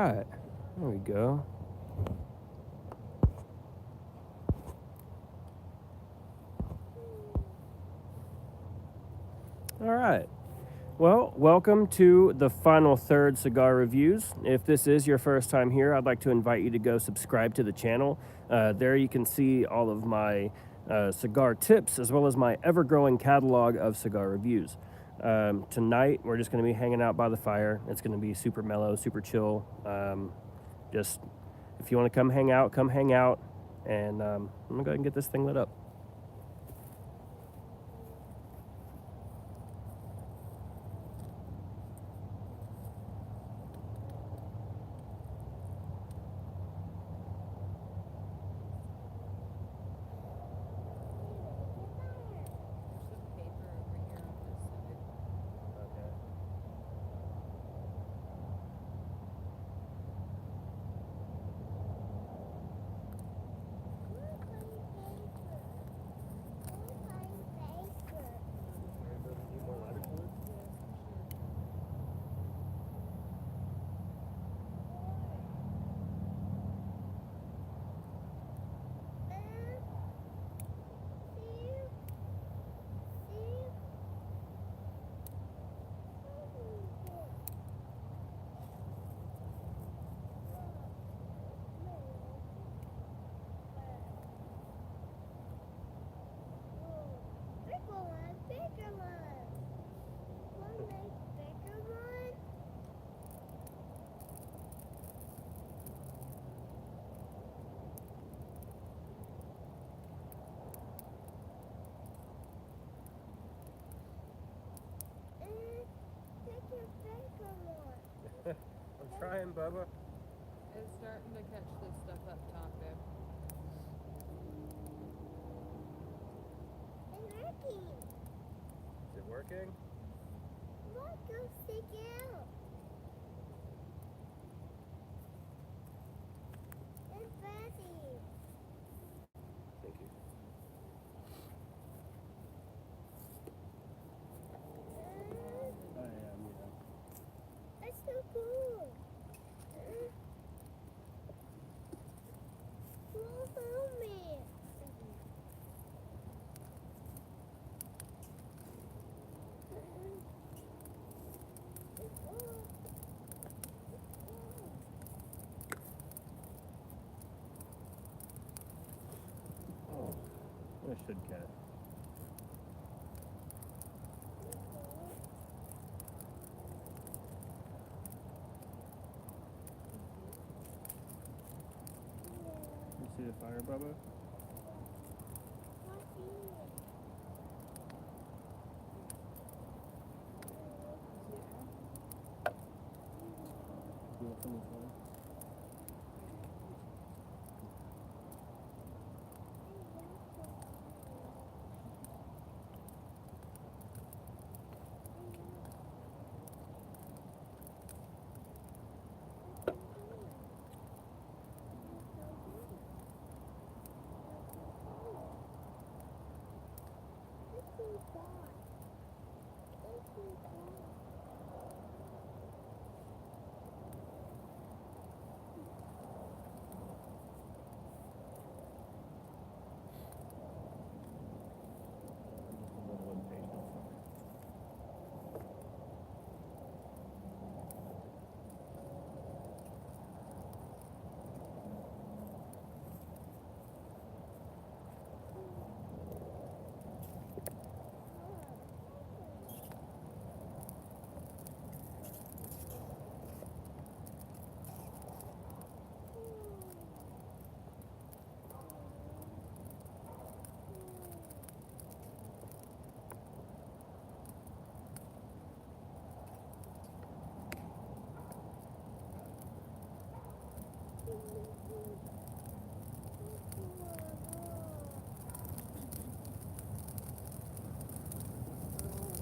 right. There we go. All right. Well, welcome to the final third Cigar Reviews. If this is your first time here, I'd like to invite you to go subscribe to the channel. There you can see all of my cigar tips as well as my ever-growing catalog of cigar reviews. Tonight, we're just going to be hanging out by the fire. It's going to be super mellow, super chill. Just, if you want to come hang out, come hang out. And I'm going to go ahead and get this thing lit up. I'm trying, Bubba. It's starting to catch this stuff up top there. It's working. Is it working? Look, go stick out. It's ready. Thank you. I am, yeah. That's so cool. Follow me. Oh, I should get it. You see the fire, Bubba? You want some of this one?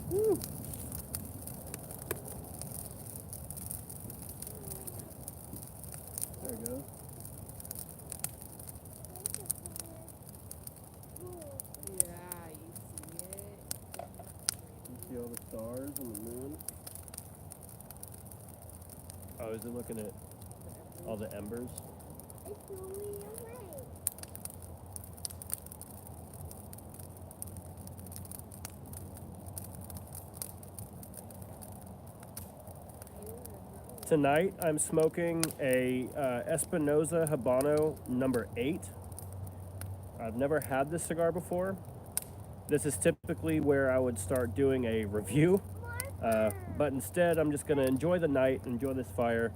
Woo! There it goes. Yeah, you see it. You see all the stars and the moon? Oh, is it looking at all the embers. It's moving away. Tonight I'm smoking a Espinosa Habano number 8. I've never had this cigar before. This is typically where I would start doing a review, but instead I'm just going to enjoy the night, enjoy this fire,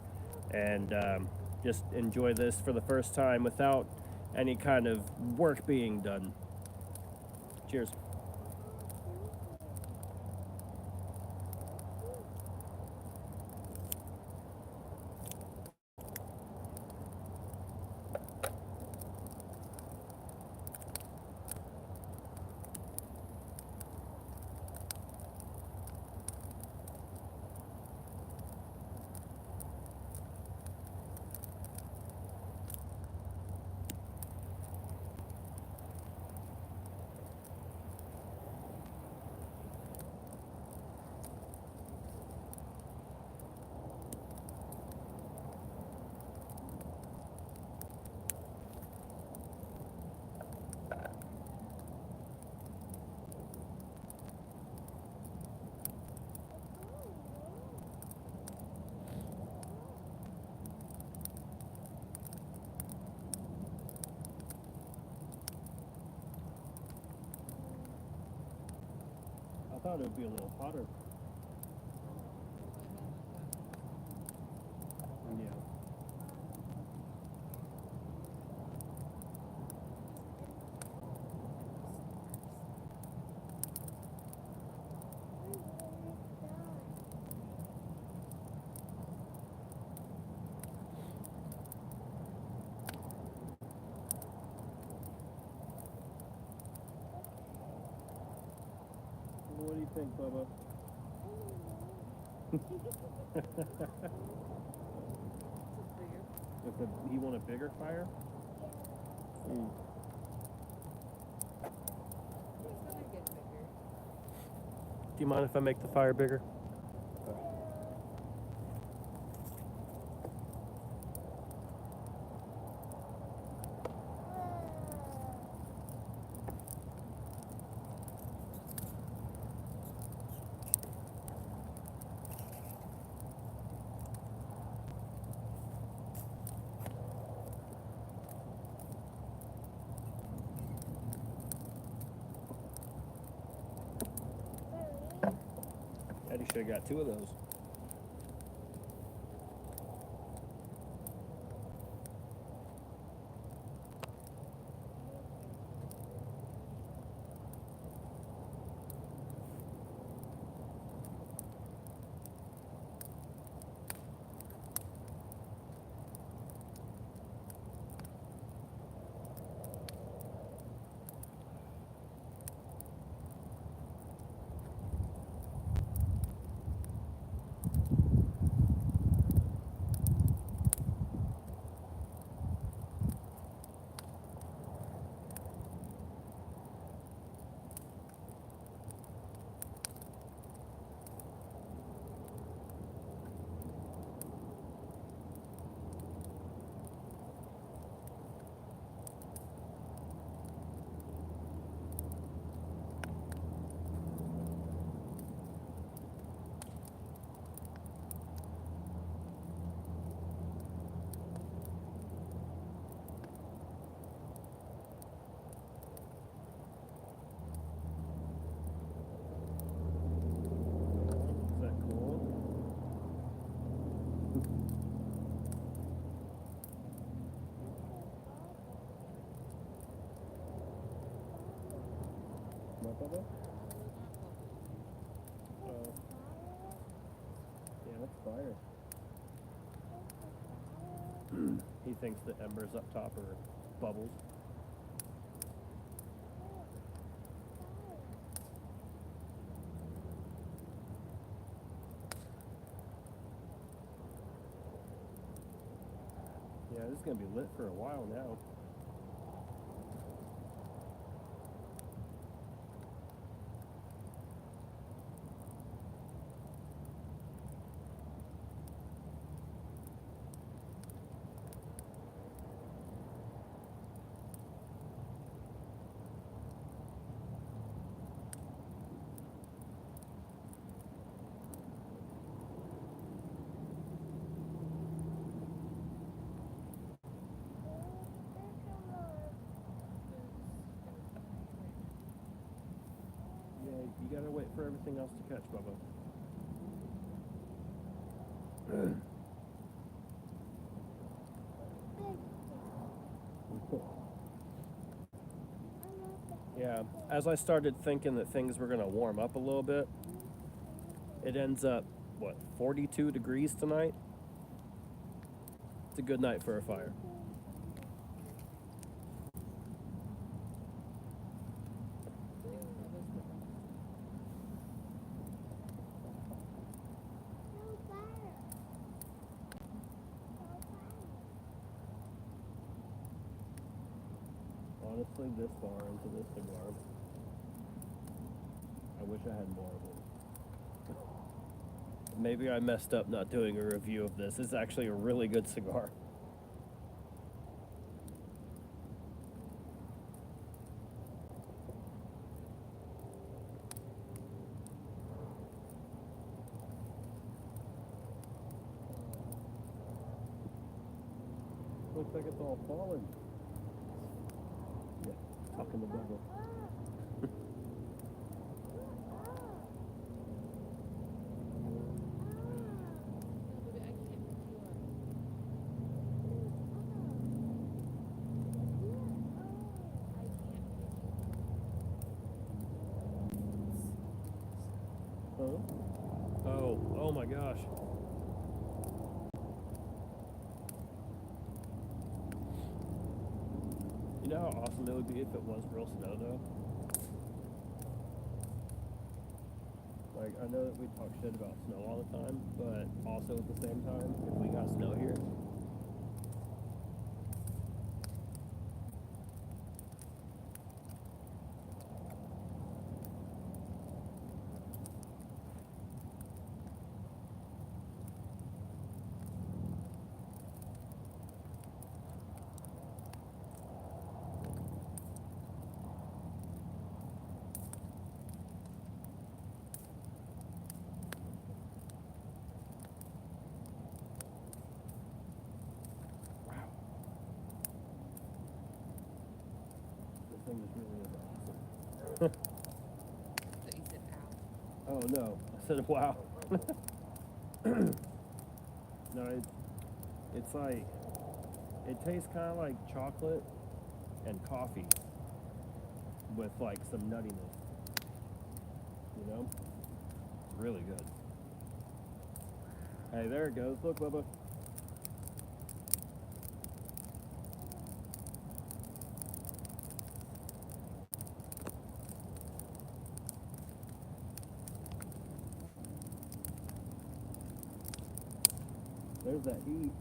and just enjoy this for the first time without any kind of work being done. Cheers. I thought it would be a little hotter. Yeah. What do you think, Bubba? You want a bigger fire? Mm. It's gonna get bigger. Do you mind if I make the fire bigger? Eddie should have got 2 of those. Is that cool? What, Bubba? Yeah, that's fire. He thinks the embers up top are bubbles. Yeah, this is gonna be lit for a while now. for everything else to catch, Bubba. Yeah, as I started thinking that things were going to warm up a little bit, it ends up, what, 42 degrees tonight? It's a good night for a fire. Honestly, this far into this cigar, I wish I had more of them. Maybe I messed up not doing a review of this. It's actually a really good cigar. Looks like it's all falling. Yeah, talking to Bubba. Huh? Oh my gosh. You know how awesome it would be if it was real snow, though? Like, I know that we talk shit about snow all the time, but also at the same time, if we got snow here, this thing is really awesome. So you said ow. Oh no, I said wow. No, it's like, it tastes kind of like chocolate and coffee with like some nuttiness. You know? Really good. Hey, there it goes. Look, Bubba. There's that heat.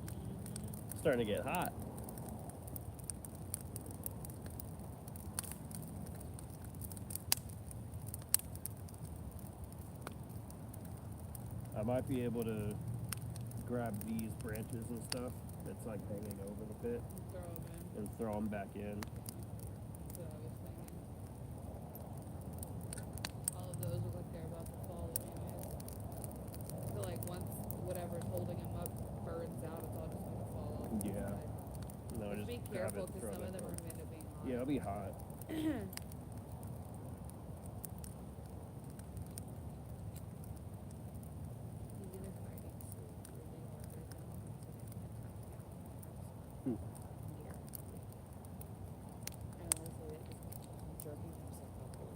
Starting to get hot. I might be able to grab these branches and stuff that's like hanging over the pit Throw them in. and throw them back in. That's what I was thinking. All of those look like they're about to fall anyways. I feel like once whatever's holding them up burns out, it's all just going to fall off. Yeah. No, Just be grab careful it and because throw some it of them in. are going to end up being hot. Yeah, it'll be hot. He's either fighting sleep really hard right now or he's sitting in a tiny house. Hmm. Here. And honestly, it just he's jerking himself up.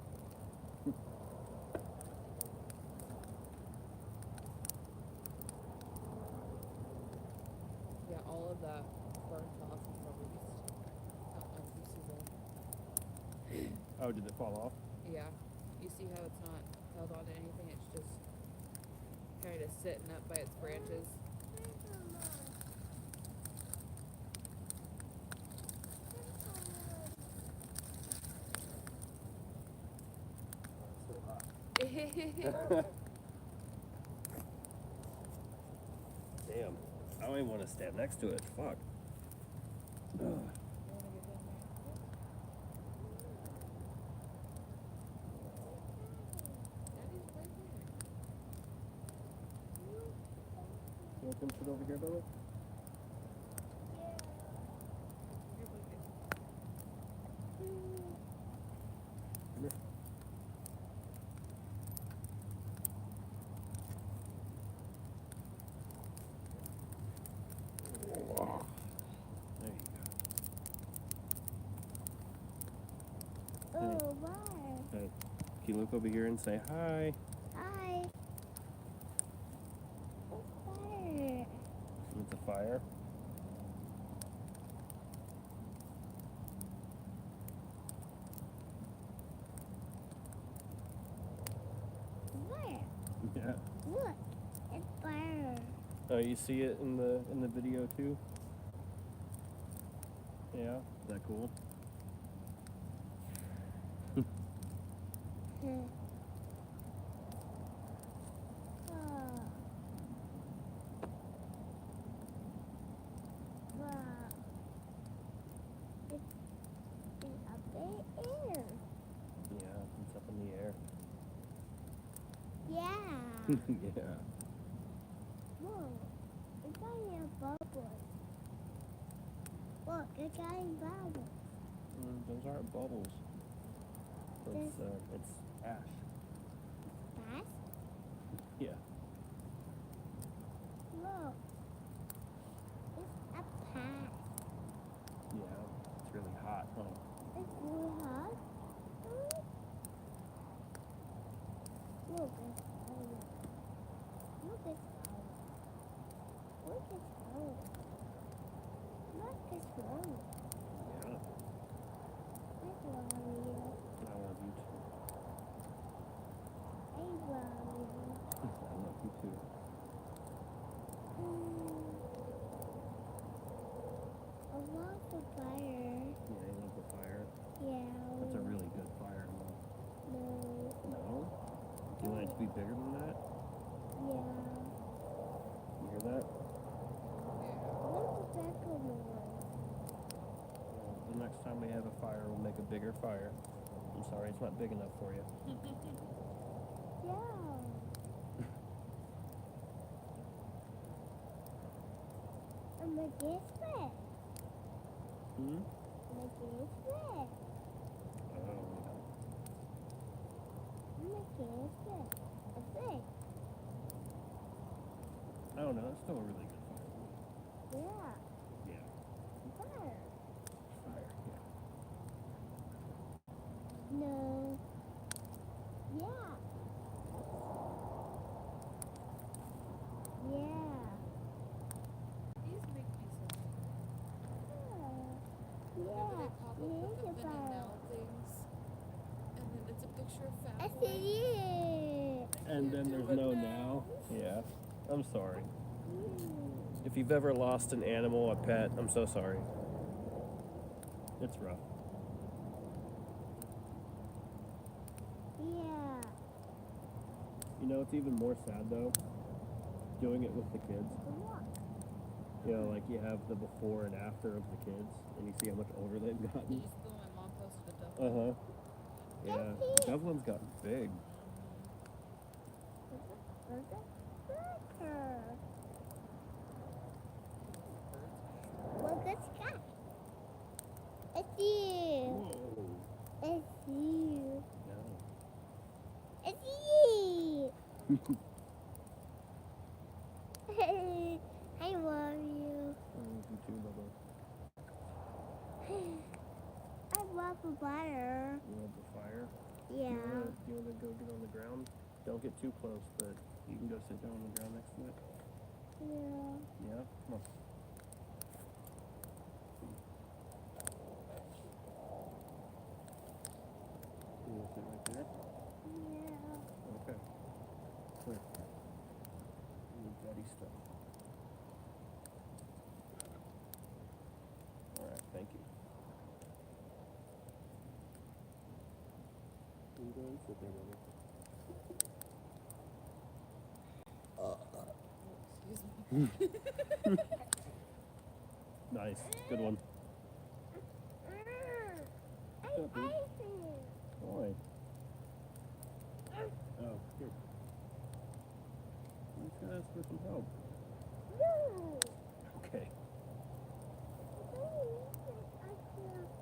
Yeah, all of that burnt off and released. I don't know if you see that. Oh, did it fall off? Yeah. You see how it's not held on to anything, it's just kind of sitting up by its branches. So hot. Damn. I don't even want to stand next to it. Fuck. You wanna get down there? Daddy's right there. You want to come sit over here, Bella? Your blanket. Come here. Why? Can you look over here and say hi? Hi. It's fire. It's a fire. Fire. Yeah. Look, it's fire. Oh, you see it in the video too? Yeah. Is that cool? Hmm. Oh. Wow. It's up in the air. Yeah, it's up in the air. Yeah. Yeah. Whoa. It's only a bubble. Look, it's getting bubbles. Those aren't bubbles. It's ash. Fast? Yeah. Look. It's a pass. Yeah. It's really hot, huh? It's really hot. Look, it's fire. Look, it's fire. Look, it's fire. Look, it's fire. Yeah. I love you. I love you too. I love you. I love you too. I love the fire. Yeah, you love the fire. Yeah. That's a really good fire, huh? No. No? Do you want it to be bigger than that? Yeah. You hear that? What's the second one? Well, the next time we have a fire, we'll make a bigger fire. I'm sorry, it's not big enough for you. Yeah. I'm a gisbet. Hmm? I'm a gisbet. Oh, I'm a gisbet. A thing. I don't know. It's still a really good fire. Yeah. Yeah. Fire. Fire, yeah. No. Yeah. Yeah. These make me so happy. Whenever Yeah. they pop up with Here's the a Minnie fire. Now things, and then it's a picture of Fat I Boy. see it. And then there's no now. Yeah. I'm sorry. If you've ever lost an animal, a pet, I'm so sorry. It's rough. Yeah. You know, it's even more sad though, doing it with the kids. What? You know, like you have the before and after of the kids, and you see how much older they've Did gotten. you see the one my mom posted a Dublin? Uh-huh. Yeah. That's it. Devlin's gotten big. Burger. Burger. Look at Scott. It's you. Whoa. It's you. No. It's you. I love you. I love you too, Bubba. I love the butter. You love the fire? Yeah. Do you want to go get on the ground? Don't get too close, but you can go sit down on the ground next to it. Yeah. Yeah? Come on. You want to sit right there? Yeah. Okay. Here. Need daddy stuff. Alright, thank you. You can go and sit there, Bubba. Excuse me. Nice. Good one. I Good, dude. ice it. Boy. Oh, here. Let's ask for some help. No. Okay. Hmm. Get my tea.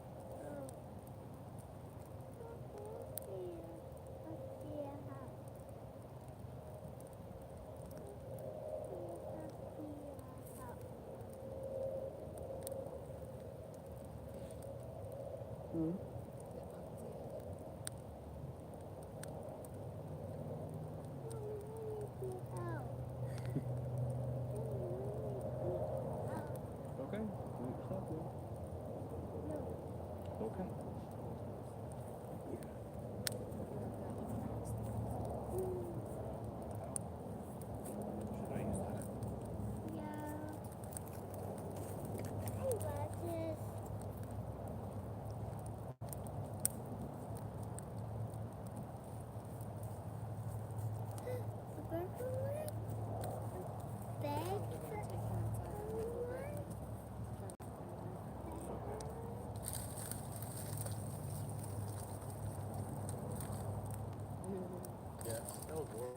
Should I use that? Yeah. I love this. A burger one? A bag We're for gonna take her inside in a little bit. one? Yes, that was warm.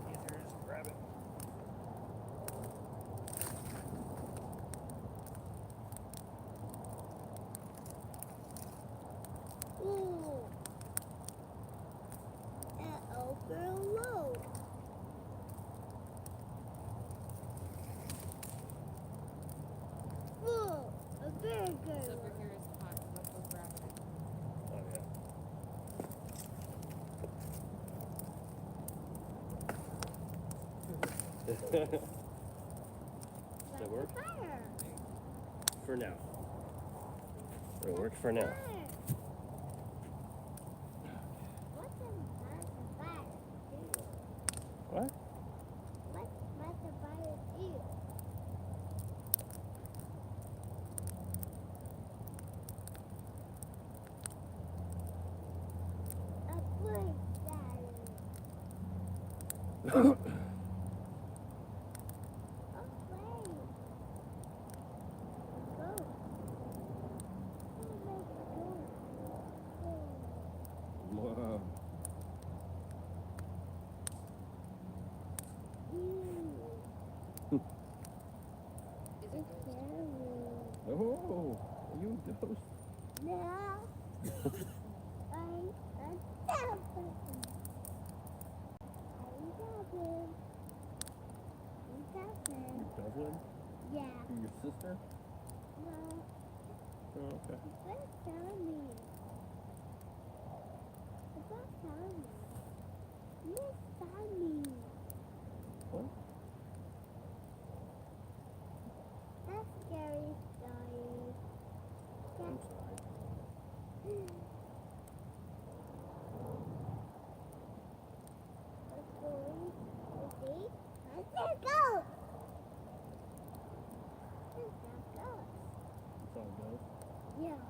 Easier to just grab it. Ooh. An overload. Ooh, a burger. This over here is hot, so let's go grab it. Oh yeah. Does that work? Fire. For now. It works for now. Fire. What does the fire do? What? What does the fire do? A bird salad. Okay. Go. Whoa. Is it It's good? scary. Oh, are you a ghost? No. I'm a dolphin. I'm dolphin. I'm dolphin. Dublin? Yeah. You your sister? No. Oh, okay. What's telling me? What's telling me? Miss Tommy. What? That's scary story. I'm sorry. A story. Okay. Let's go. Let's go. It's all ghost. Yeah.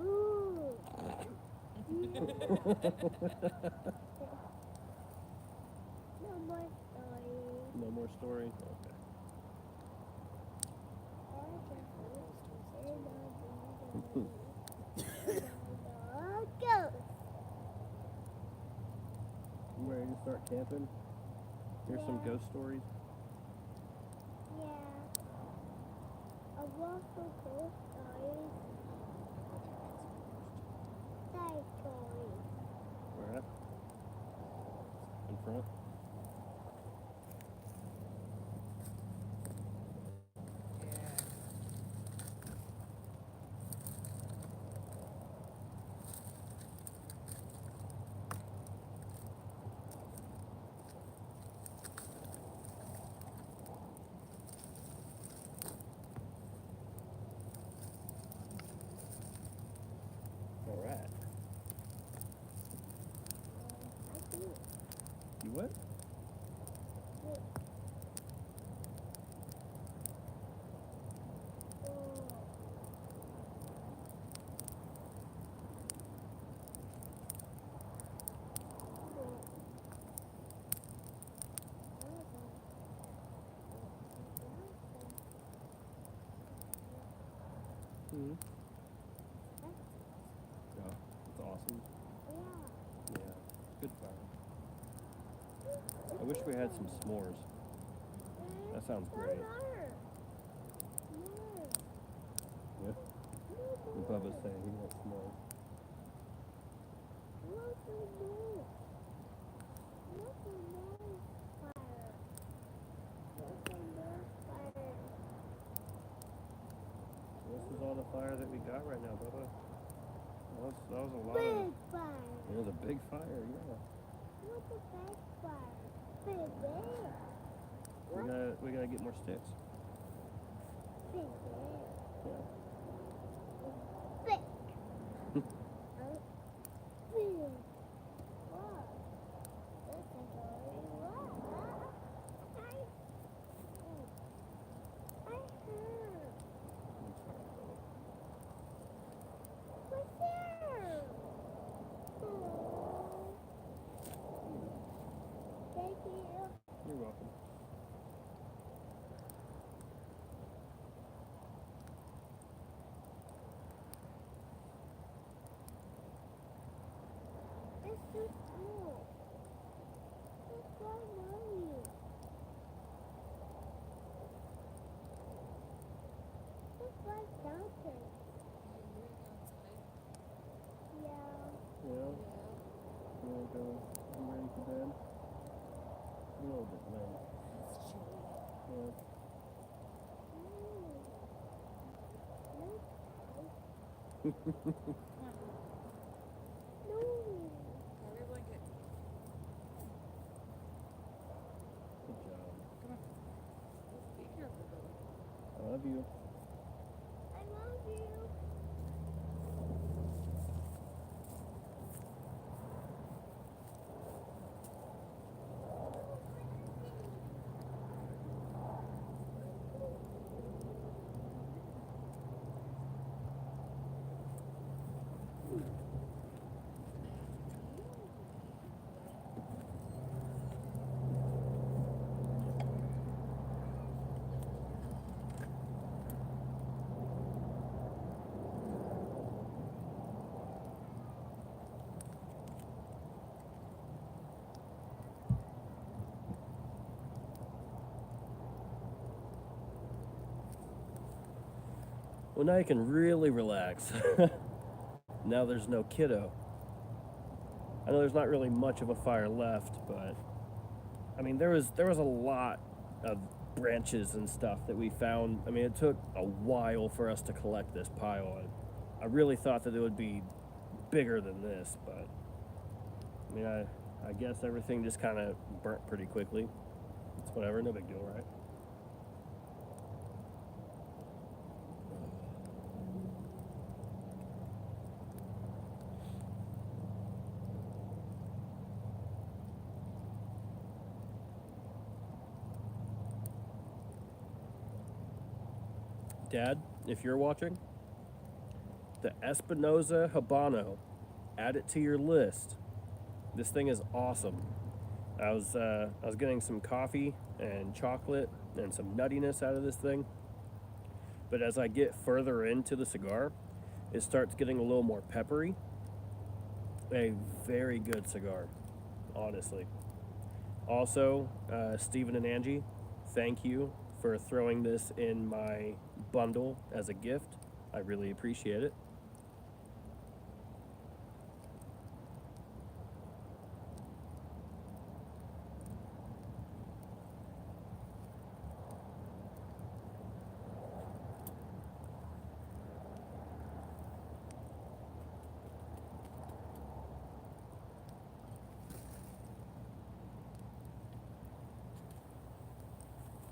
Ooh. No more stories. No more story? Okay. Go. You ready to start camping? Here's some Yeah. ghost stories. Yeah. A waffle ghost stories. Side stories. Where at? In front? Yeah. All right. I do. You what? Mm-hmm. Oh, it's awesome. Yeah. Good fire. I wish we had some s'mores. That sounds great. Yeah. And Bubba's saying he wants s'mores. This is all the fire that we got right now, Bubba. Oh, that was a lot Big of. fire. It was a big fire, yeah. What's a big fire? Big bear. We gotta get more sticks. Big bear. Yeah. Big. Big. Wow. That's a story. Wow. I heard. What's there? Oh. Thank you. You're welcome. It's so cool. It's so nice. It's like dancing. Yeah. Yeah. You wanna go? You ready for bed? A little bit late. Yeah. No. Grab your blanket. Good job. Be careful, Billy. I love you. I love you. Well, now you can really relax. Now there's no kiddo. I know there's not really much of a fire left, but I mean there was a lot of branches and stuff that we found. I mean it took a while for us to collect this pile. I really thought that it would be bigger than this, but I mean I guess everything just kind of burnt pretty quickly. It's whatever, no big deal, right? Dad, if you're watching, the Espinosa Habano, add it to your list. This thing is awesome. I was getting some coffee and chocolate and some nuttiness out of this thing, but as I get further into the cigar, it starts getting a little more peppery. A very good cigar, honestly. Also, Stephen and Angie, thank you for throwing this in my bundle as a gift. I really appreciate it.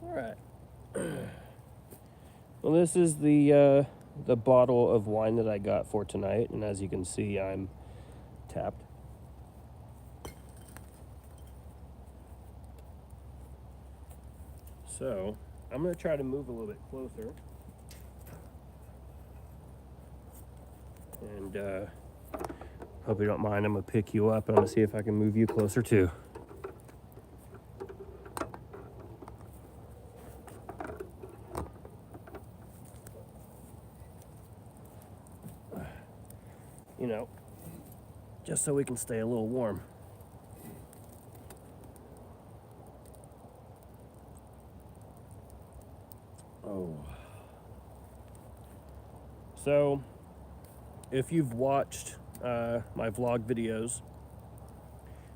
All right. Well, this is the bottle of wine that I got for tonight, and as you can see, I'm tapped. So I'm gonna try to move a little bit closer, and hope you don't mind. I'm gonna pick you up, and I'm gonna see if I can move you closer too. You know, just so we can stay a little warm. Oh. So, if you've watched my vlog videos,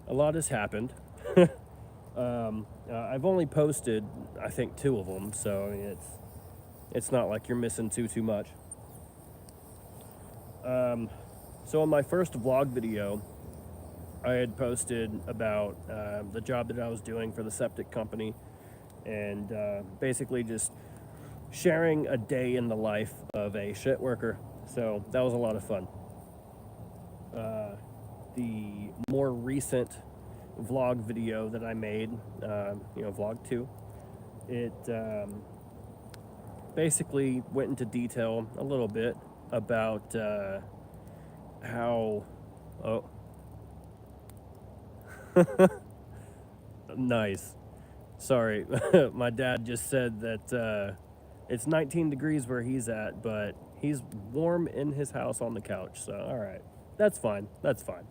a lot has happened. I've only posted, I think, 2 of them, so I mean, it's not like you're missing too much. So in my first vlog video, I had posted about the job that I was doing for the septic company, and basically just sharing a day in the life of a shit worker. So that was a lot of fun. The more recent vlog video that I made, vlog 2, it basically went into detail a little bit about how. Oh, nice. Sorry, my dad just said that it's 19 degrees where he's at, but he's warm in his house on the couch. So, all right, that's fine. That's fine.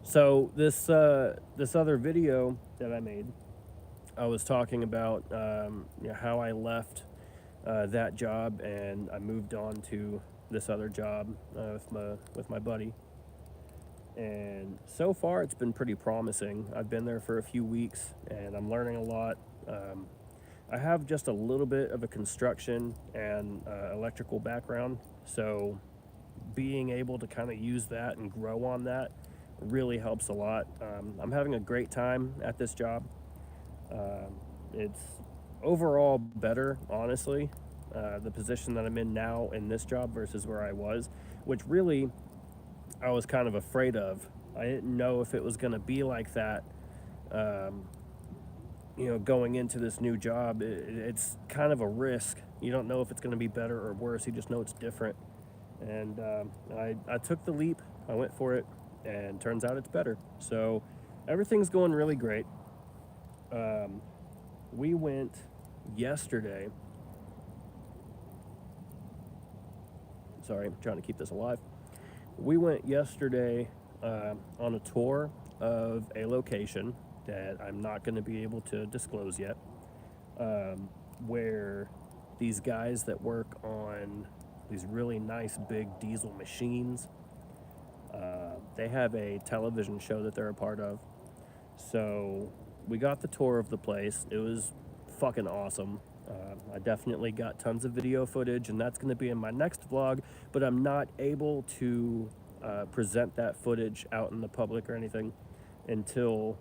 So this other video that I made, I was talking about how I left that job and I moved on to this other job with my buddy. And so far, it's been pretty promising. I've been there for a few weeks, and I'm learning a lot. I have just a little bit of a construction and electrical background, so being able to kind of use that and grow on that really helps a lot. I'm having a great time at this job. It's overall better, honestly, the position that I'm in now in this job versus where I was, which really I was kind of afraid of. I didn't know if it was going to be like that. Going into this new job, it's kind of a risk. You don't know if it's going to be better or worse. You just know it's different. And I took the leap. I went for it, and turns out it's better. So everything's going really great. We went yesterday. Sorry, I'm trying to keep this alive. We went yesterday on a tour of a location that I'm not going to be able to disclose yet, where these guys that work on these really nice big diesel machines, they have a television show that they're a part of. So we got the tour of the place. It was fucking awesome. I definitely got tons of video footage, and that's going to be in my next vlog, but I'm not able to present that footage out in the public or anything until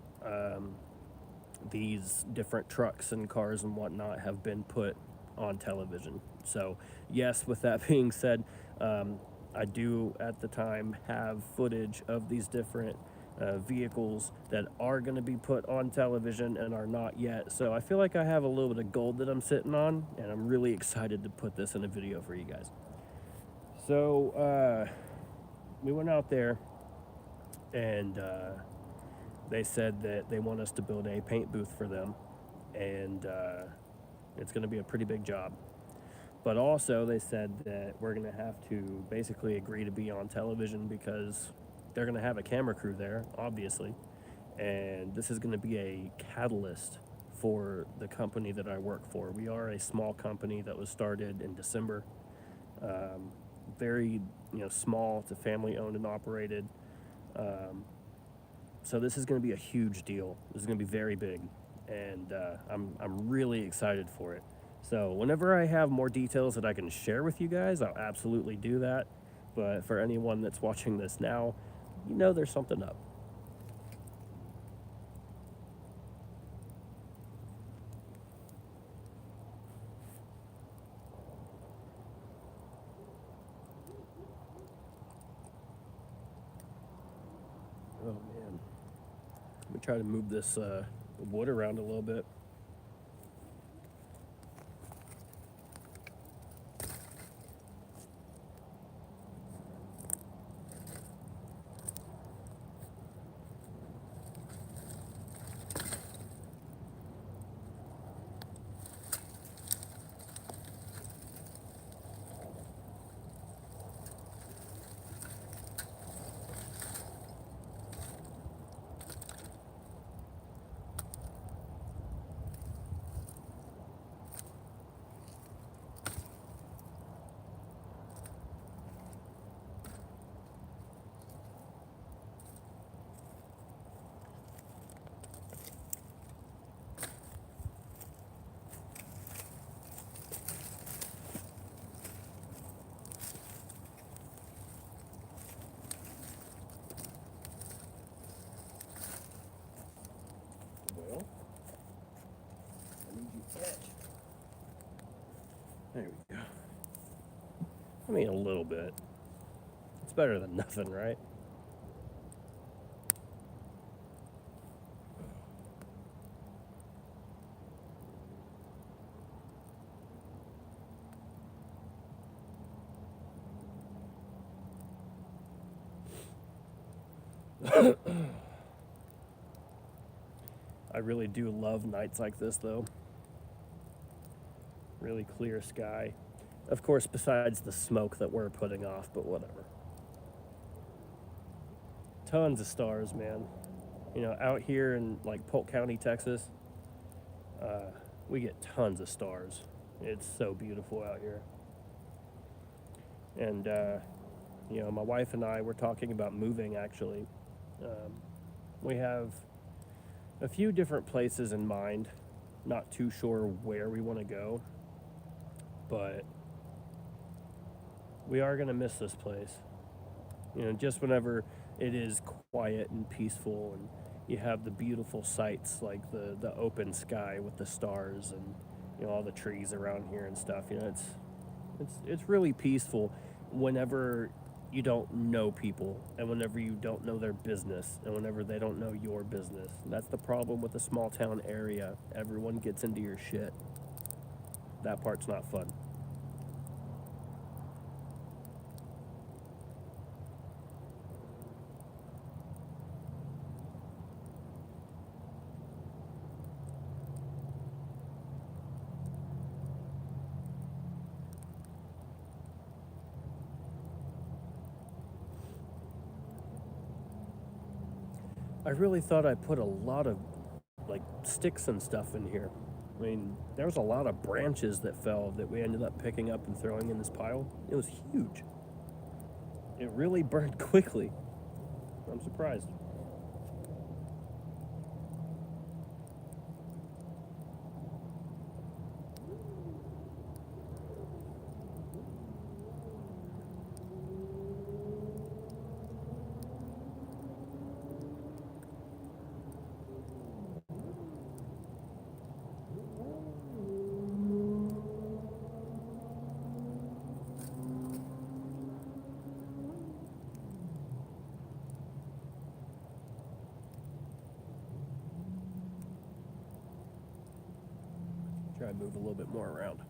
these different trucks and cars and whatnot have been put on television. So yes, with that being said, I do at the time have footage of these different vehicles that are going to be put on television and are not yet. So I feel like I have a little bit of gold that I'm sitting on, and I'm really excited to put this in a video for you guys. So we went out there, and they said that they want us to build a paint booth for them, and it's going to be a pretty big job. But also they said that we're going to have to basically agree to be on television because they're going to have a camera crew there, obviously, and this is going to be a catalyst for the company that I work for. We are a small company that was started in December. Very small. It's a family owned and operated. So this is going to be a huge deal. This is going to be very big, and I'm really excited for it. So whenever I have more details that I can share with you guys, I'll absolutely do that. But for anyone that's watching this now, there's something up. Oh man, let me try to move this wood around a little bit. mean, a little bit. It's better than nothing, right? I really do love nights like this, though. Really clear sky. Of course, besides the smoke that we're putting off, but whatever. Tons of stars, man. You know, out here in like Polk County, Texas, uh, we get tons of stars. It's so beautiful out here. And, you know, my wife and I were talking about moving actually. Um, we have a few different places in mind, not too sure where we want to go, but we are going to miss this place. You know, just whenever it is quiet and peaceful and you have the beautiful sights like the open sky with the stars and you know all the trees around here and stuff. You know, it's really peaceful whenever you don't know people and whenever you don't know their business and whenever they don't know your business. That's the problem with a small town area. Everyone gets into your shit. That part's not fun. I really thought I put a lot of like sticks and stuff in here. I mean, there was a lot of branches that fell that we ended up picking up and throwing in this pile. It was huge. It really burned quickly. I'm surprised. Try to move a little bit more around.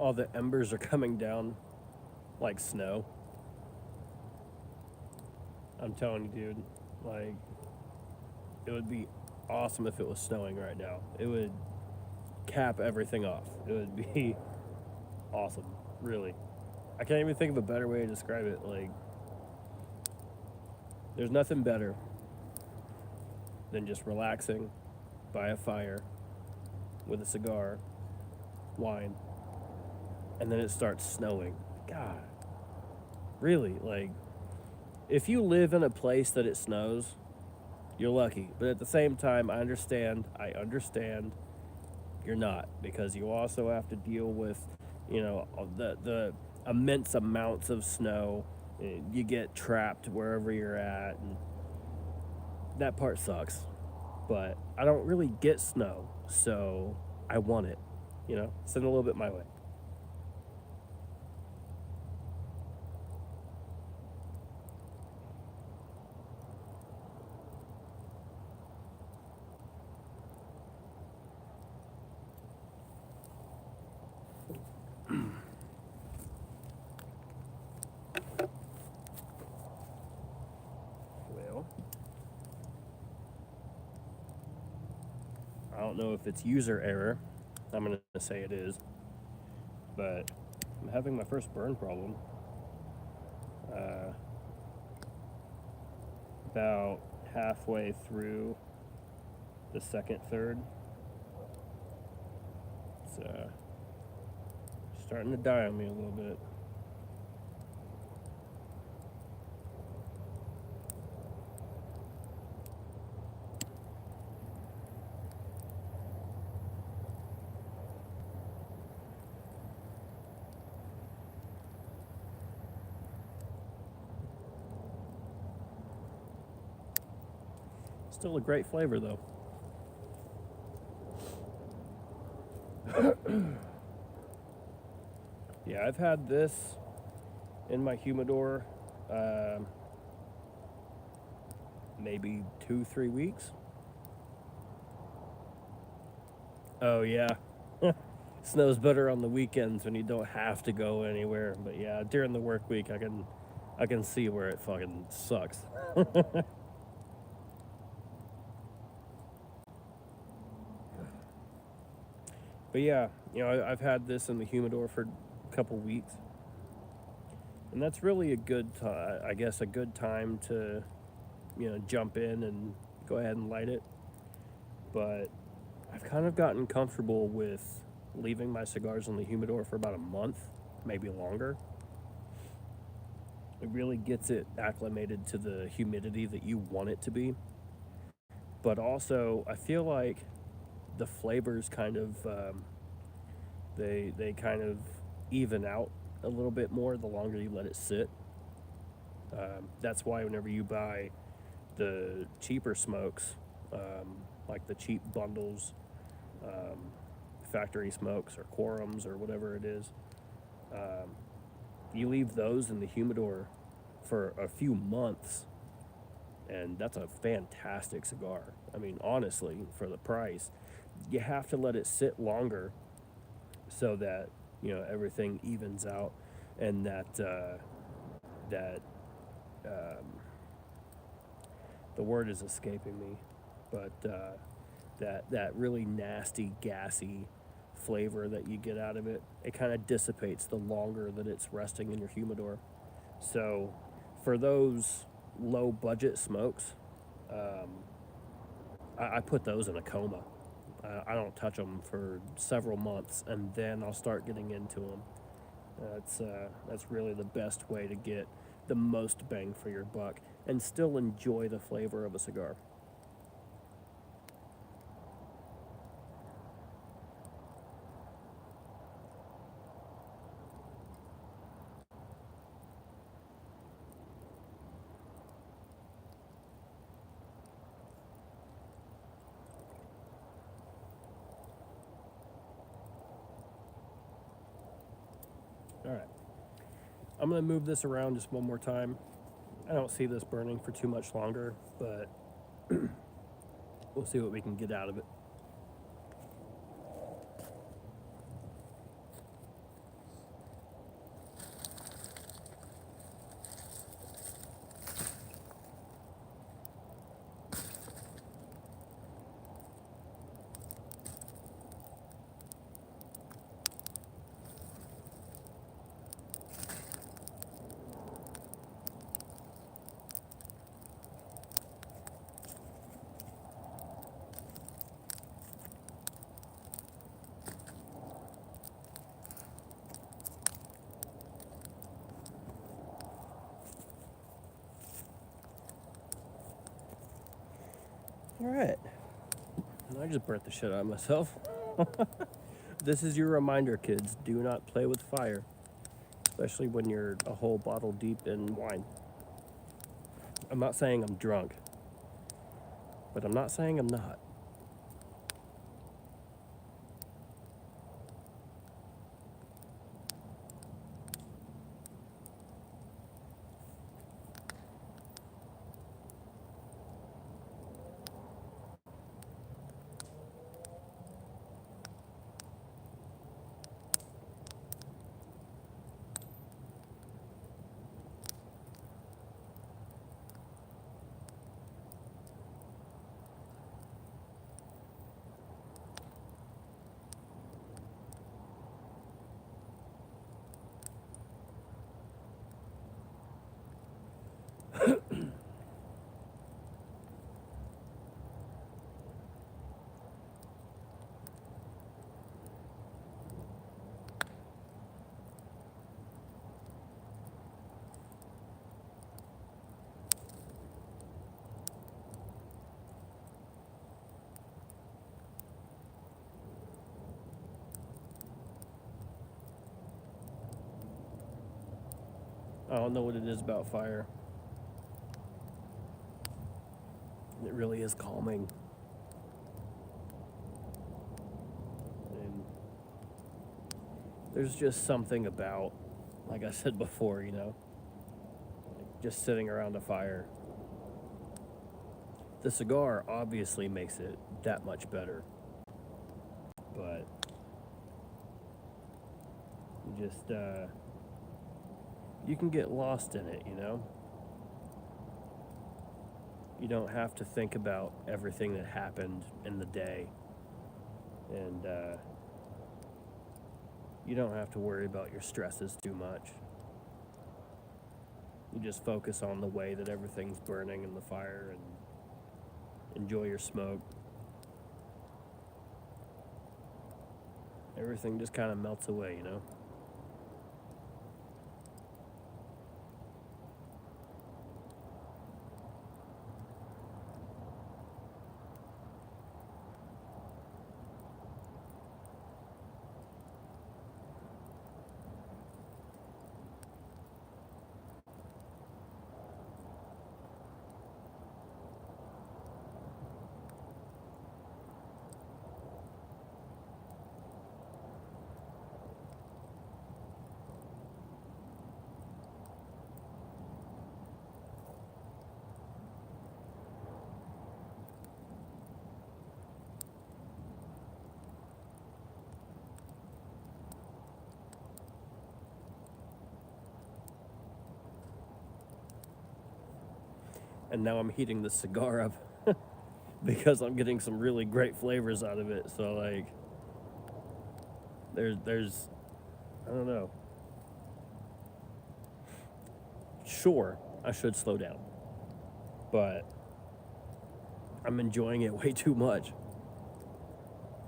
all the embers are coming down like snow. I'm telling you, dude, like, it would be awesome if it was snowing right now. It would cap everything off. It would be awesome, really. I can't even think of a better way to describe it. Like, there's nothing better than just relaxing by a fire with a cigar, wine, and then it starts snowing. God, really, like, if you live in a place that it snows, you're lucky. But at the same time, I understand you're not, because you also have to deal with, the immense amounts of snow. You get trapped wherever you're at, and that part sucks. But I don't really get snow, so I want it. Send a little bit my way. Well, I don't know if it's user error. I'm gonna say it is, but I'm having my first burn problem. Uh, about halfway through the second third. It's starting to die on me a little bit. Still a great flavor though. Yeah, I've had this in my humidor maybe 2-3 weeks. Oh yeah. Snows better on the weekends when you don't have to go anywhere. But yeah, during the work week, I can see where it fucking sucks. But yeah, I've had this in the humidor for a couple weeks, and that's really a good, I guess, a good time to, jump in and go ahead and light it. But I've kind of gotten comfortable with leaving my cigars in the humidor for about a month, maybe longer. It really gets it acclimated to the humidity that you want it to be. But also, I feel like the flavors kind of they kind of even out a little bit more the longer you let it sit. That's why whenever you buy the cheaper smokes, like the cheap bundles, um, factory smokes or quorums or whatever it is, um, you leave those in the humidor for a few months, and that's a fantastic cigar. I mean, honestly, for the price, you have to let it sit longer so that everything evens out, and that the word is escaping me, but that really nasty, gassy flavor that you get out of it, it kind of dissipates the longer that it's resting in your humidor. So, for those low budget smokes, um, I put those in a coma. I don't touch them for several months, and then I'll start getting into them. That's really the best way to get the most bang for your buck and still enjoy the flavor of a cigar. All right, I'm gonna move this around just one more time. I don't see this burning for too much longer, but we'll see what we can get out of it. All right. And I just burnt the shit out of myself. This is your reminder, kids. Do not play with fire, especially when you're a whole bottle deep in wine. I'm not saying I'm drunk, but I'm not saying I'm not. I don't know what it is about fire. It really is calming. And there's just something about, like I said before, like just sitting around a fire. The cigar obviously makes it that much better, but just you can get lost in it. You don't have to think about everything that happened in the day, and you don't have to worry about your stresses too much. You just focus on the way that everything's burning in the fire and enjoy your smoke. Everything just kind of melts away. And now I'm heating the cigar up because I'm getting some really great flavors out of it. So like, there's I don't know. Sure, I should slow down, but I'm enjoying it way too much.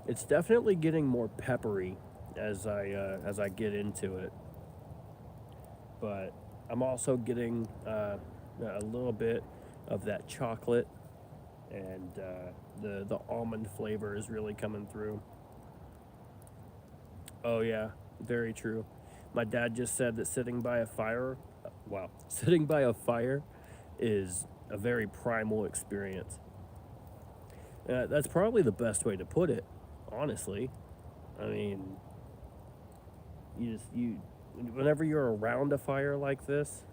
It's definitely getting more peppery as I get into it, but I'm also getting a little bit of that chocolate, and the almond flavor is really coming through. Oh yeah, very true. My dad just said that sitting by a fire, wow, sitting by a fire is a very primal experience. That's probably the best way to put it, honestly. I mean, you whenever you're around a fire like this,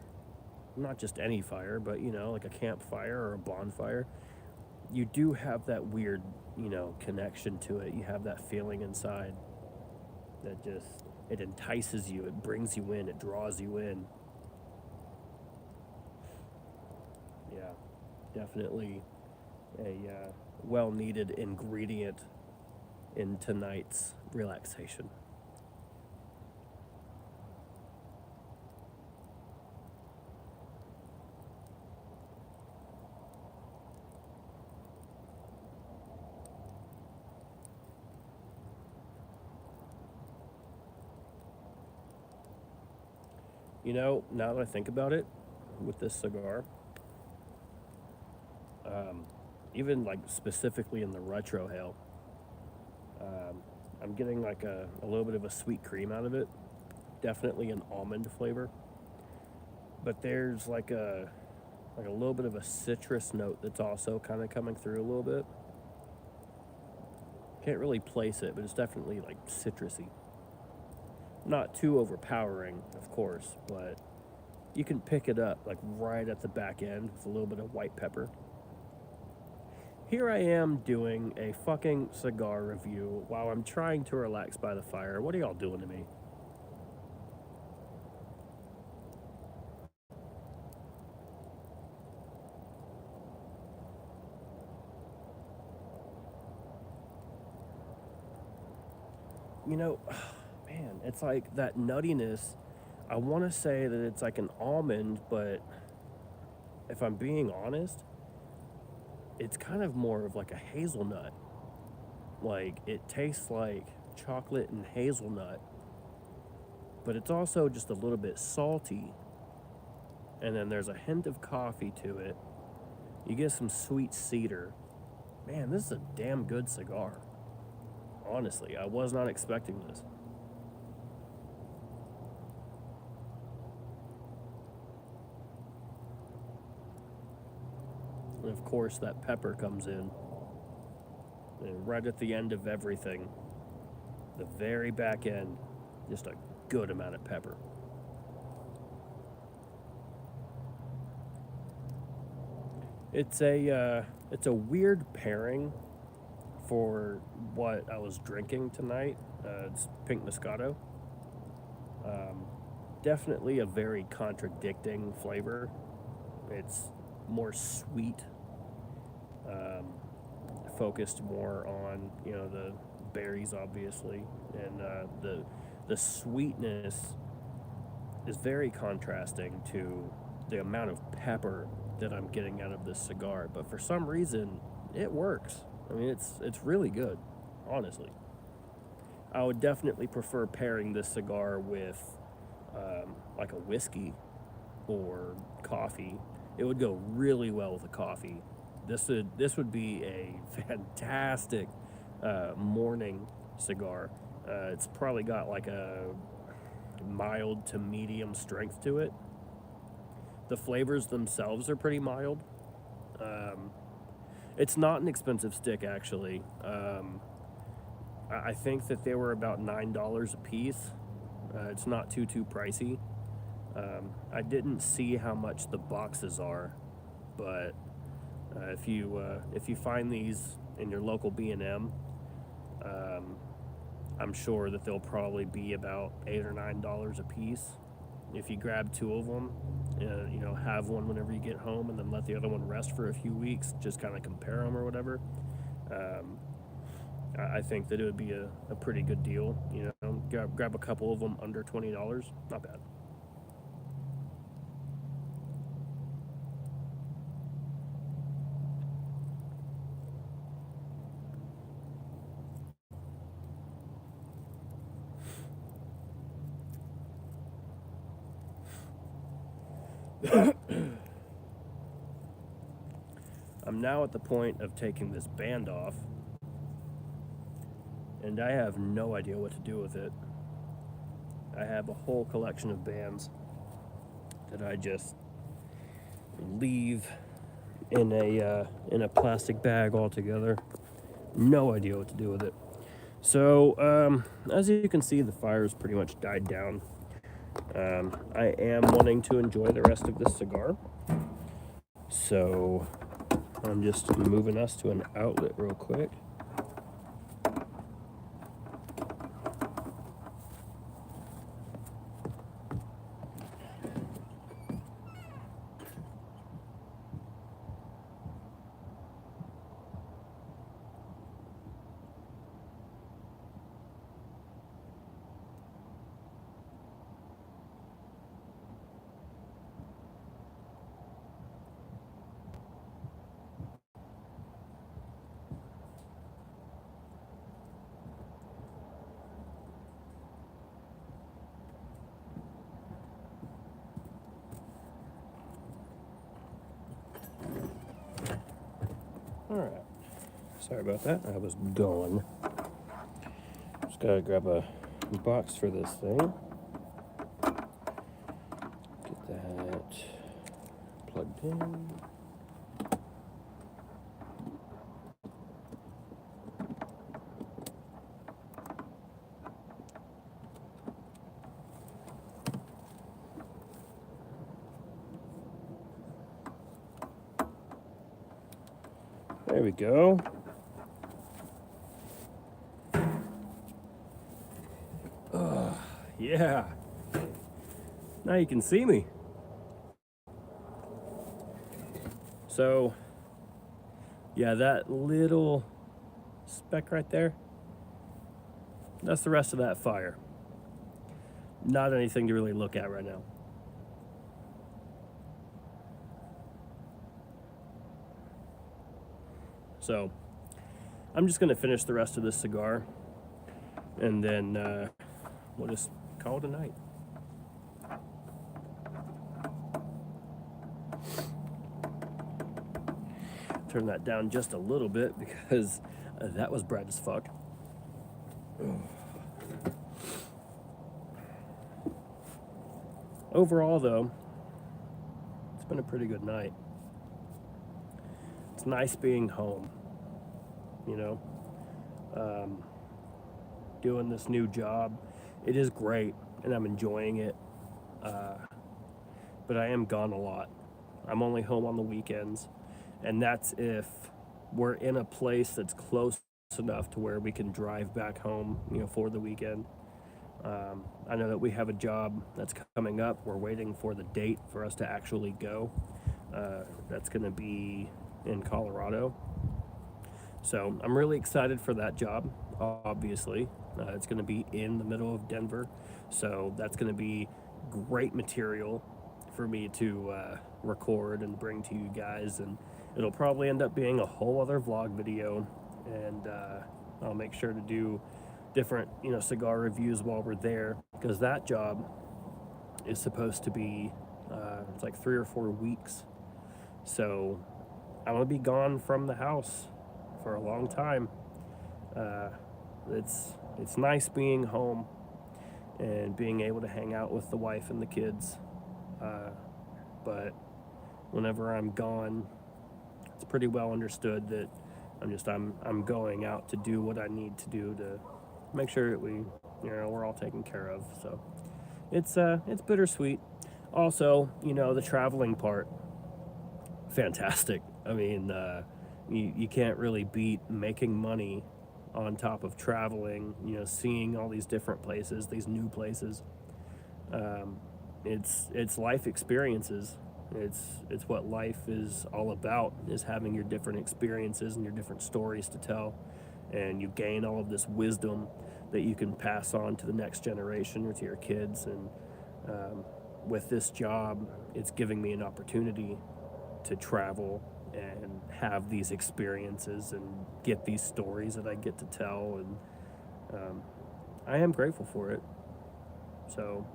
not just any fire, but like a campfire or a bonfire, you do have that weird, connection to it. You have that feeling inside that just it entices you, it brings you in, it draws you in. Yeah, definitely a well needed ingredient in tonight's relaxation. Now that I think about it, with this cigar, um, even like specifically in the retrohale. Um, I'm getting like a little bit of a sweet cream out of it. Definitely an almond flavor, but there's like a little bit of a citrus note that's also kind of coming through a little bit. Can't really place it, but it's definitely like citrusy. Not too overpowering, of course, but you can pick it up like right at the back end with a little bit of white pepper. Here I am doing a fucking cigar review while I'm trying to relax by the fire. What are y'all doing to me? You know, man, it's like that nuttiness. I want to say that it's like an almond, but if I'm being honest, it's kind of more of like a hazelnut. Like it tastes like chocolate and hazelnut, but it's also just a little bit salty. And then there's a hint of coffee to it. You get some sweet cedar. Man, this is a damn good cigar. Honestly, I was not expecting this. And of course, that pepper comes in. And right at the end of everything, the very back end, just a good amount of pepper. It's a weird pairing for what I was drinking tonight. It's pink Moscato. Um, Definitely a very contradicting flavor. It's more sweet, um, focused more on the berries, obviously, and the sweetness is very contrasting to the amount of pepper that I'm getting out of this cigar. But for some reason, it works. I mean, it's really good, honestly. I would definitely prefer pairing this cigar with like a whiskey or coffee. It would go really well with a coffee. This would be a fantastic morning cigar. It's probably got like a mild to medium strength to it. The flavors themselves are pretty mild. Um, it's not an expensive stick, actually. I think that they were about $9 a piece. It's not too pricey. I didn't see how much the boxes are, but if you find these in your local B&M, um, I'm sure that they'll probably be about $8 or $9 a piece. If you grab two of them, have one whenever you get home, and then let the other one rest for a few weeks, just kind of compare them or whatever. Um, I think that it would be a pretty good deal. Grab a couple of them under $20, not bad. I'm now at the point of taking this band off, and I have no idea what to do with it. I have a whole collection of bands that I just leave in a plastic bag altogether. No idea what to do with it. So, as you can see, the fire's pretty much died down. I am wanting to enjoy the rest of this cigar, so I'm just moving us to an outlet real quick. All right. Sorry about that. I was gone. Just gotta grab a box for this thing. Get that plugged in. There we go. Yeah. Now you can see me. So, yeah, that little speck right there, that's the rest of that fire. Not anything to really look at right now. So, I'm just gonna finish the rest of this cigar, and then we'll just call it a night. Turn that down just a little bit because that was bright as fuck. Overall, though, it's been a pretty good night. It's nice being home, you know. Doing this new job, it is great, and I'm enjoying it. But I am gone a lot. I'm only home on the weekends, and that's if we're in a place that's close enough to where we can drive back home, for the weekend. I know that we have a job that's coming up. We're waiting for the date for us to actually go. That's going to be in Colorado. So I'm really excited for that job, obviously. It's going to be in the middle of Denver. So that's going to be great material for me to record and bring to you guys. And it'll probably end up being a whole other vlog video. And I'll make sure to do different, cigar reviews while we're there. Because that job is supposed to be, it's like 3 or 4 weeks. So I'm going to be gone from the house for a long time. It's nice being home and being able to hang out with the wife and the kids. But whenever I'm gone, it's pretty well understood that I'm going out to do what I need to do to make sure that we're all taken care of. So it's bittersweet. Also, the traveling part, fantastic. I mean, you can't really beat making money on top of traveling, seeing all these different places, these new places. It's life experiences. It's what life is all about, is having your different experiences and your different stories to tell. And you gain all of this wisdom that you can pass on to the next generation or to your kids. And with this job, it's giving me an opportunity to travel and have these experiences and get these stories that I get to tell, and I am grateful for it. So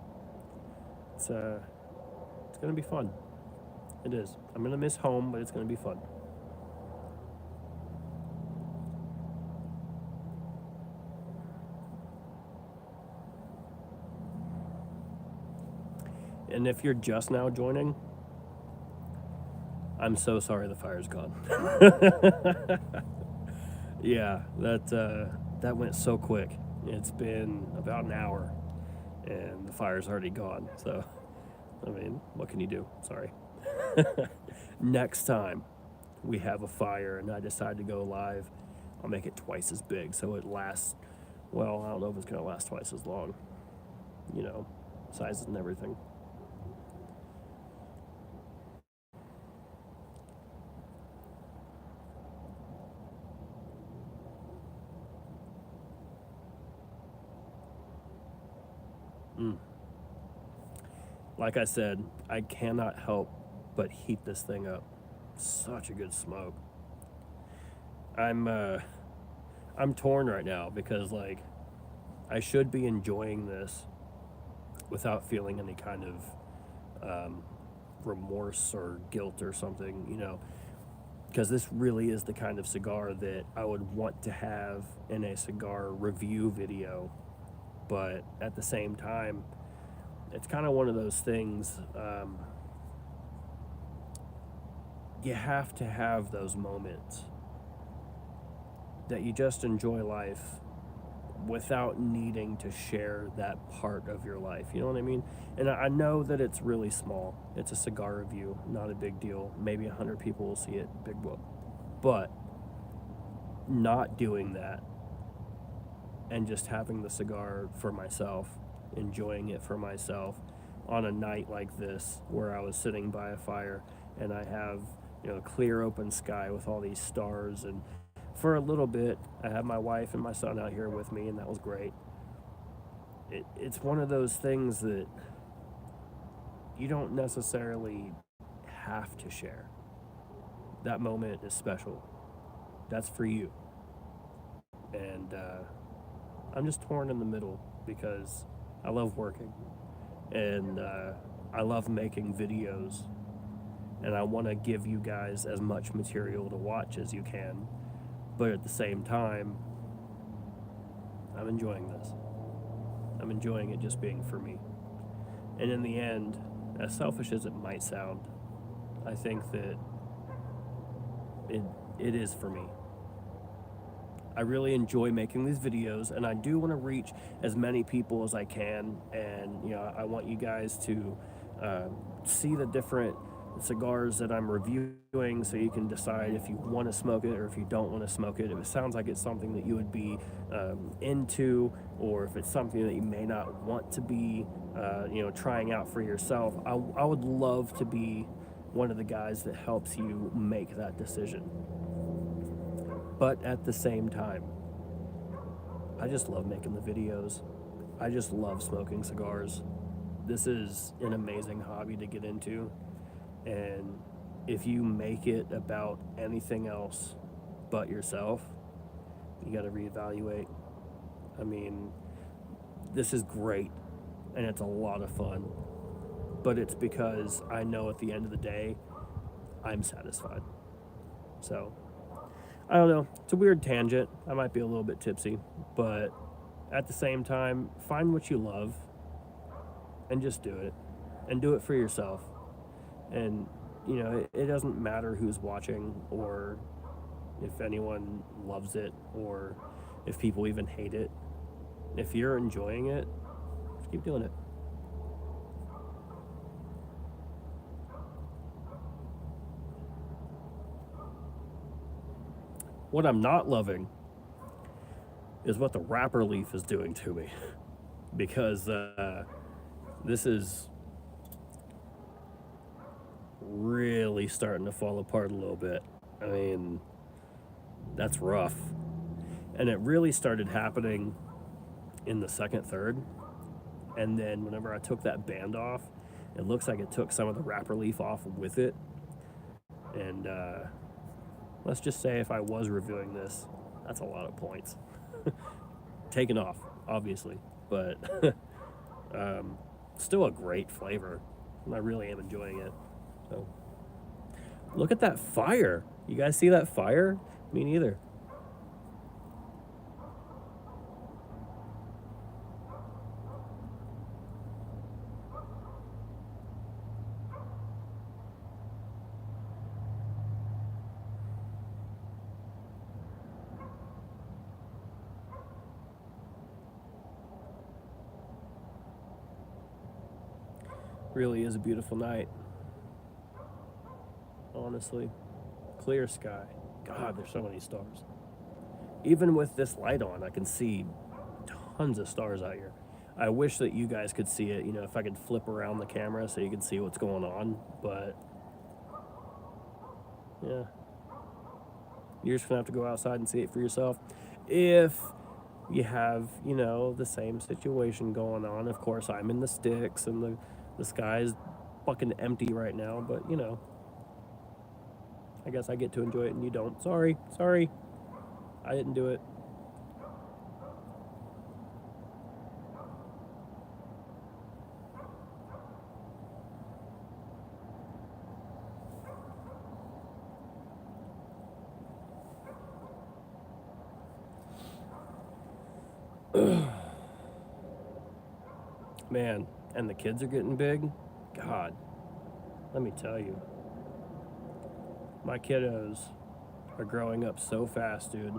it's gonna be fun. It is. I'm gonna miss home, but it's gonna be fun. And if you're just now joining, I'm so sorry the fire's gone. Yeah, that went so quick. It's been about an hour, and the fire's already gone. So, I mean, what can you do? Sorry. Next time we have a fire and I decide to go live, I'll make it twice as big so it lasts. Well, I don't know if it's gonna last twice as long. Sizes and everything. Like I said, I cannot help but heat this thing up. Such a good smoke. I'm torn right now because I should be enjoying this without feeling any kind of remorse or guilt or something, because this really is the kind of cigar that I would want to have in a cigar review video. But at the same time, it's kind of one of those things. You have to have those moments that you just enjoy life without needing to share that part of your life. You know what I mean? And I know that it's really small. It's a cigar review, not a big deal. Maybe 100 people will see it, big whoop. But not doing that and just having the cigar for myself, enjoying it for myself on a night like this where I was sitting by a fire and I have, clear open sky with all these stars, and for a little bit I had my wife and my son out here with me, and that was great. It's one of those things that you don't necessarily have to share. That moment is special. That's for you. And I'm just torn in the middle because I love working and I love making videos, and I want to give you guys as much material to watch as you can. But at the same time, I'm enjoying this. I'm enjoying it just being for me. And in the end, as selfish as it might sound, I think that it is for me. I really enjoy making these videos, and I do want to reach as many people as I can. And I want you guys to see the different cigars that I'm reviewing, so you can decide if you want to smoke it or if you don't want to smoke it. If it sounds like it's something that you would be into, or if it's something that you may not want to be, trying out for yourself. I would love to be one of the guys that helps you make that decision. But at the same time, I just love making the videos. I just love smoking cigars. This is an amazing hobby to get into. And if you make it about anything else but yourself, you got to reevaluate. I mean, this is great and it's a lot of fun. But it's because I know at the end of the day, I'm satisfied. So, I don't know. It's a weird tangent. I might be a little bit tipsy, but at the same time, find what you love and just do it. And do it for yourself. And, it doesn't matter who's watching or if anyone loves it or if people even hate it. If you're enjoying it, just keep doing it. What I'm not loving is what the wrapper leaf is doing to me, because this is really starting to fall apart a little bit. I mean, that's rough. And it really started happening in the second third. And then whenever I took that band off, it looks like it took some of the wrapper leaf off with it. And let's just say if I was reviewing this, that's a lot of points. Taken off, obviously. But still a great flavor. And I really am enjoying it. So, look at that fire. You guys see that fire? Me neither. Really is a beautiful night. Honestly. Clear sky. God, there's so many stars. Even with this light on, I can see tons of stars out here. I wish that you guys could see it, if I could flip around the camera so you can see what's going on, but yeah. You're just gonna have to go outside and see it for yourself. If you have, the same situation going on. Of course, I'm in the sticks and the sky's fucking empty right now, but I guess I get to enjoy it and you don't. Sorry. I didn't do it. Man, and the kids are getting big. God, let me tell you, my kiddos are growing up so fast, dude.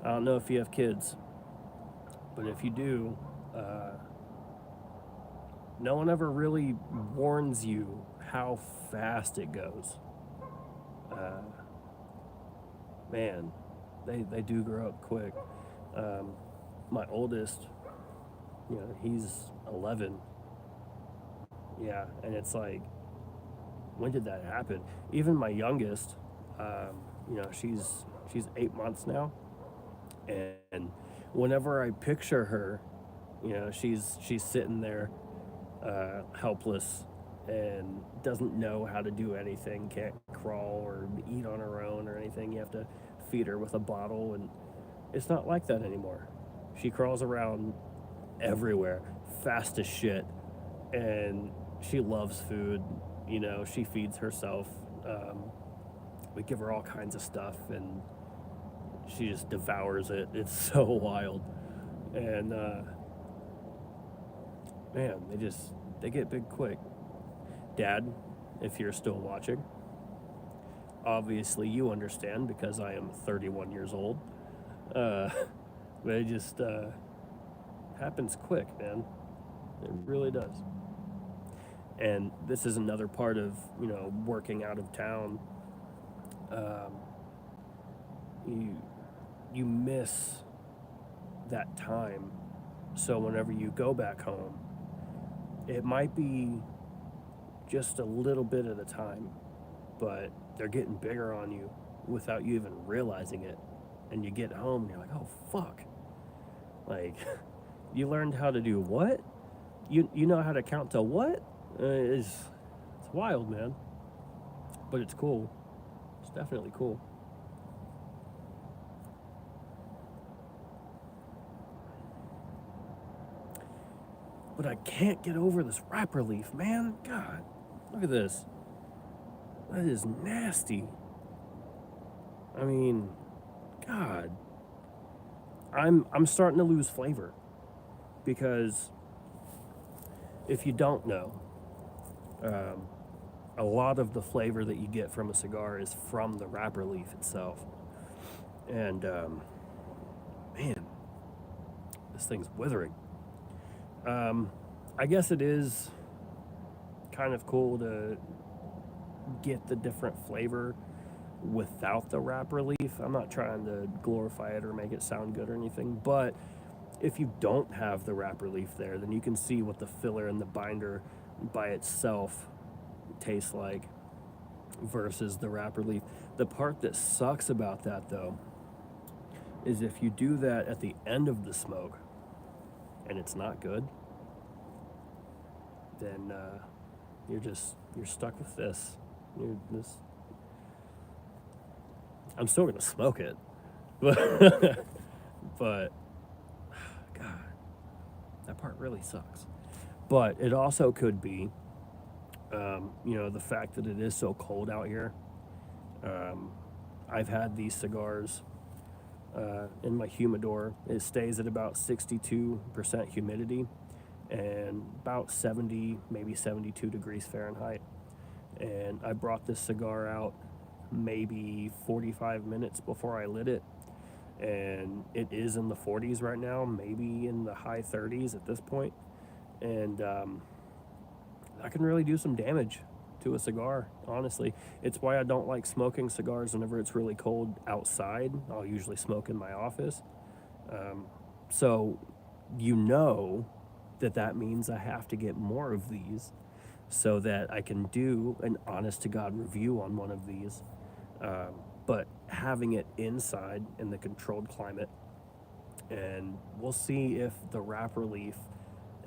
I don't know if you have kids, but if you do, uh, no one ever really warns you how fast it goes. Uh, Man, they do grow up quick. Um, my oldest, he's 11. Yeah, and it's like, when did that happen? Even my youngest, she's 8 months now, and whenever I picture her, she's sitting there, helpless, and doesn't know how to do anything, can't crawl or eat on her own or anything. You have to feed her with a bottle, and it's not like that anymore. She crawls around everywhere, fast as shit, and she loves food. She feeds herself. We give her all kinds of stuff, and she just devours it. It's so wild. And man, they get big quick. Dad, if you're still watching, obviously you understand because I am 31 years old. Uh, but it just happens quick, man. It really does. And this is another part of working out of town. Um, you you miss that time. So whenever you go back home, it might be just a little bit at a time, but they're getting bigger on you without you even realizing it. And you get home and you're like, oh fuck. Like, you learned how to do what? You know how to count to what? It's wild, man. But it's cool. It's definitely cool. But I can't get over this wrapper leaf, man. God, look at this. That is nasty. I mean, God. I'm starting to lose flavor because if you don't know, um, a lot of the flavor that you get from a cigar is from the wrapper leaf itself. And man, this thing's withering. Um, I guess it is kind of cool to get the different flavor without the wrapper leaf. I'm not trying to glorify it or make it sound good or anything, but if you don't have the wrapper leaf there, then you can see what the filler and the binder by itself tastes like versus the wrapper leaf. The part that sucks about that, though, is if you do that at the end of the smoke and it's not good, then you're stuck with this. You're this. I'm still gonna smoke it, but but God, that part really sucks. But it also could be, the fact that it is so cold out here. Um, I've had these cigars in my humidor. It stays at about 62% humidity and about 70, maybe 72 degrees Fahrenheit. And I brought this cigar out maybe 45 minutes before I lit it. And it is in the 40s right now, maybe in the high 30s at this point. And that can really do some damage to a cigar, honestly. It's why I don't like smoking cigars whenever it's really cold outside. I'll usually smoke in my office. Um, so, that means I have to get more of these so that I can do an honest to God review on one of these. But having it inside in the controlled climate, and we'll see if the wrapper leaf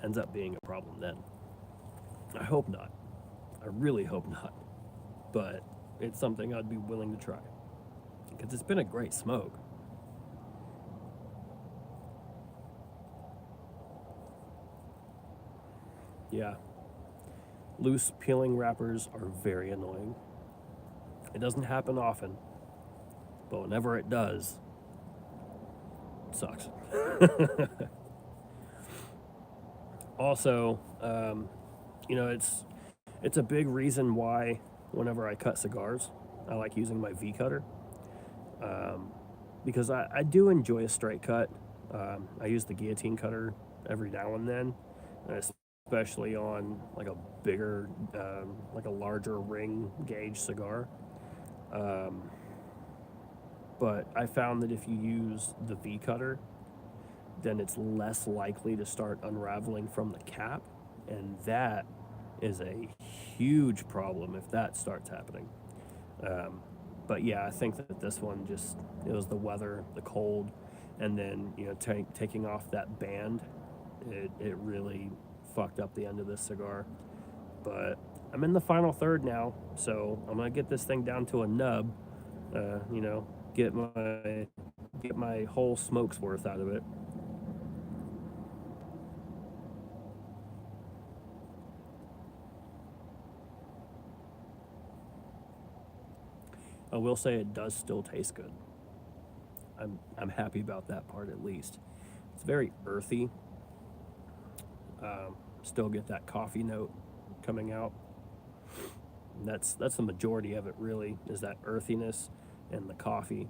ends up being a problem then. I hope not. I really hope not. But it's something I'd be willing to try because it's been a great smoke. Yeah. Loose peeling wrappers are very annoying. It doesn't happen often, but whenever it does, sucks. Also, it's a big reason why whenever I cut cigars, I like using my V cutter, um, because I do enjoy a straight cut. I use the guillotine cutter every now and then, especially on like a bigger, like a larger ring gauge cigar. Um, but I found that if you use the V cutter, then it's less likely to start unraveling from the cap, and that is a huge problem if that starts happening. Um, but yeah, I think that this one just it was the weather, the cold, and then taking off that band, it really fucked up the end of this cigar. But I'm in the final third now, so I'm gonna get this thing down to a nub. Uh, you know, get my whole smoke's worth out of it. I will say it does still taste good. I'm happy about that part at least. It's very earthy. Still get that coffee note coming out. And that's the majority of it really is that earthiness and the coffee.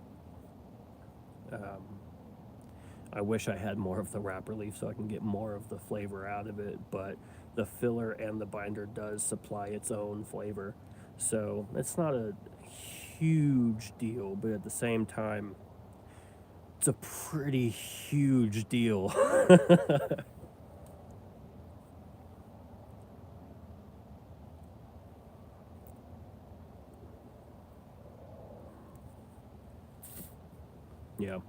Um, I wish I had more of the wrapper leaf so I can get more of the flavor out of it, but the filler and the binder does supply its own flavor. So it's not a huge deal, but at the same time, it's a pretty huge deal. Yeah,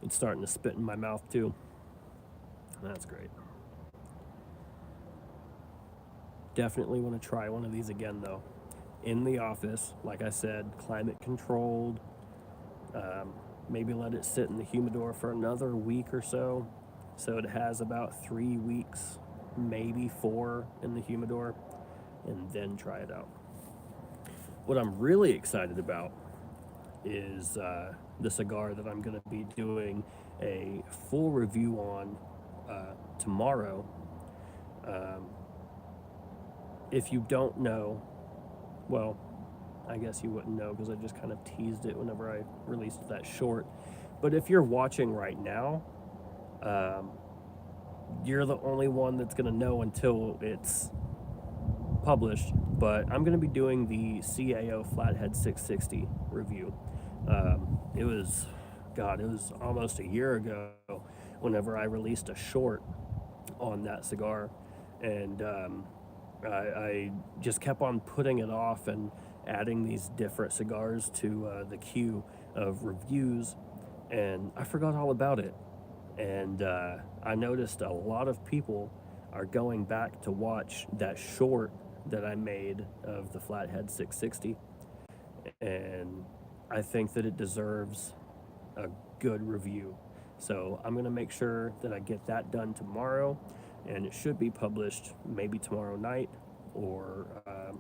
it's starting to spit in my mouth too. That's great. Definitely want to try one of these again though. In the office, like I said, climate controlled. Um, Maybe let it sit in the humidor for another week or so. So it has about 3 weeks, maybe 4 in the humidor, and then try it out. What I'm really excited about is the cigar that I'm going to be doing a full review on tomorrow. Um, if you don't know, well, I guess you wouldn't know because I just kind of teased it whenever I released that short. But if you're watching right now, um, you're the only one that's going to know until it's published. But I'm going to be doing the CAO Flathead 660 review. It was almost a year ago whenever I released a short on that cigar. And I just kept on putting it off and adding these different cigars to the queue of reviews, and I forgot all about it. And I noticed a lot of people are going back to watch that short that I made of the Flathead 660, and I think that it deserves a good review. So I'm going to make sure that I get that done tomorrow, and it should be published maybe tomorrow night or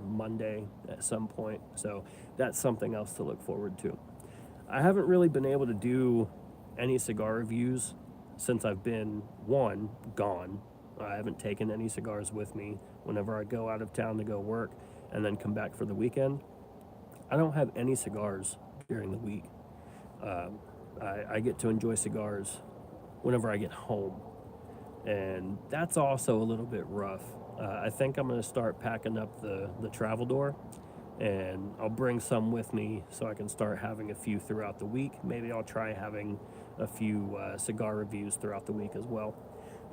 Monday at some point. So that's something else to look forward to. I haven't really been able to do any cigar reviews since I've been gone. I haven't taken any cigars with me whenever I go out of town to go work and then come back for the weekend. I don't have any cigars during the week. Um, I get to enjoy cigars whenever I get home, and that's also a little bit rough. I think I'm going to start packing up the travel door, and I'll bring some with me so I can start having a few throughout the week. Maybe I'll try having a few cigar reviews throughout the week as well.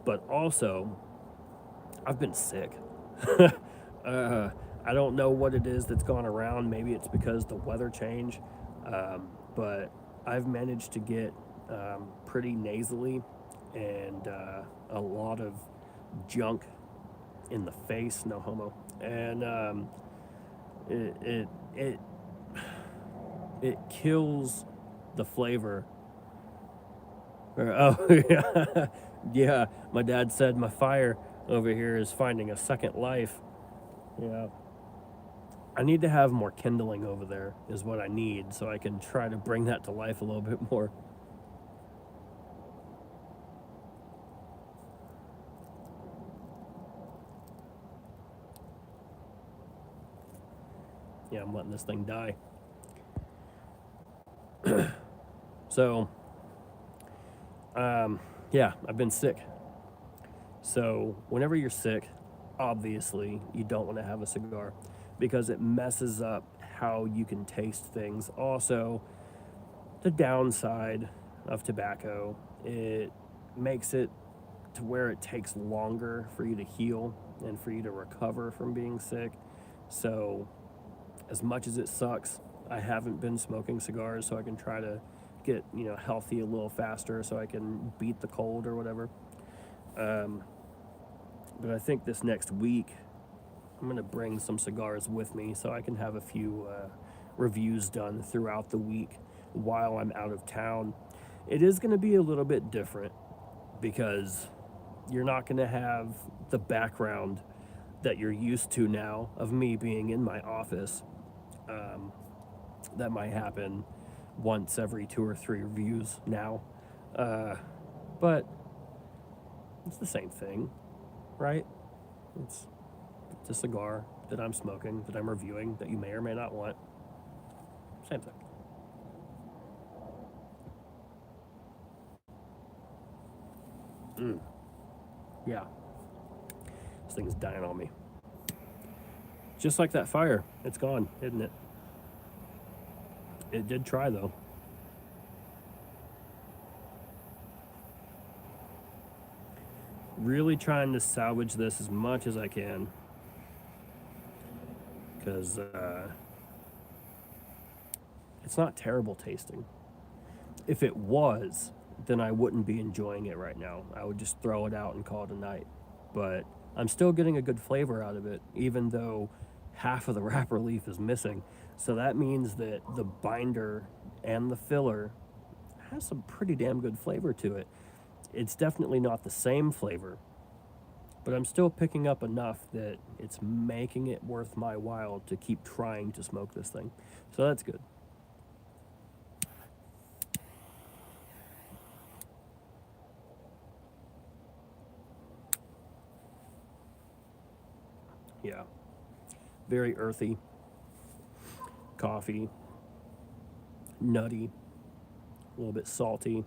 But also, I've been sick. uh, I don't know what it is that's gone around. Maybe it's because the weather change, but I've managed to get pretty nasally and a lot of junk in the face. No homo. And it it it it kills the flavor. Oh yeah, yeah. My dad said my fire over here is finding a second life. Yeah. I need to have more kindling over there, is what I need, so I can try to bring that to life a little bit more. Yeah, I'm letting this thing die. So, yeah, I've been sick. So, whenever you're sick, obviously you don't want to have a cigar because it messes up how you can taste things. Also, the downside of tobacco, it makes it to where it takes longer for you to heal and for you to recover from being sick. So, as much as it sucks, I haven't been smoking cigars so I can try to get, healthy a little faster so I can beat the cold or whatever. Um, but I think this next week I'm going to bring some cigars with me so I can have a few reviews done throughout the week while I'm out of town. It is going to be a little bit different because you're not going to have the background that you're used to now of me being in my office. Um, that might happen once every 2 or 3 reviews now. Uh, but it's the same thing, right? It's, it's a cigar that I'm smoking, that I'm reviewing, that you may or may not want. Same thing. Mm, yeah, this thing's dying on me. Just like that fire, it's gone, isn't it? It did try though. Really trying to salvage this as much as I can because it's not terrible tasting. If it was, then I wouldn't be enjoying it right now. I would just throw it out and call it a night. But I'm still getting a good flavor out of it, even though half of the wrapper leaf is missing. So that means that the binder and the filler has some pretty damn good flavor to it. It's definitely not the same flavor, but I'm still picking up enough that it's making it worth my while to keep trying to smoke this thing. So that's good. Yeah. Very earthy, coffee, nutty, a little bit salty,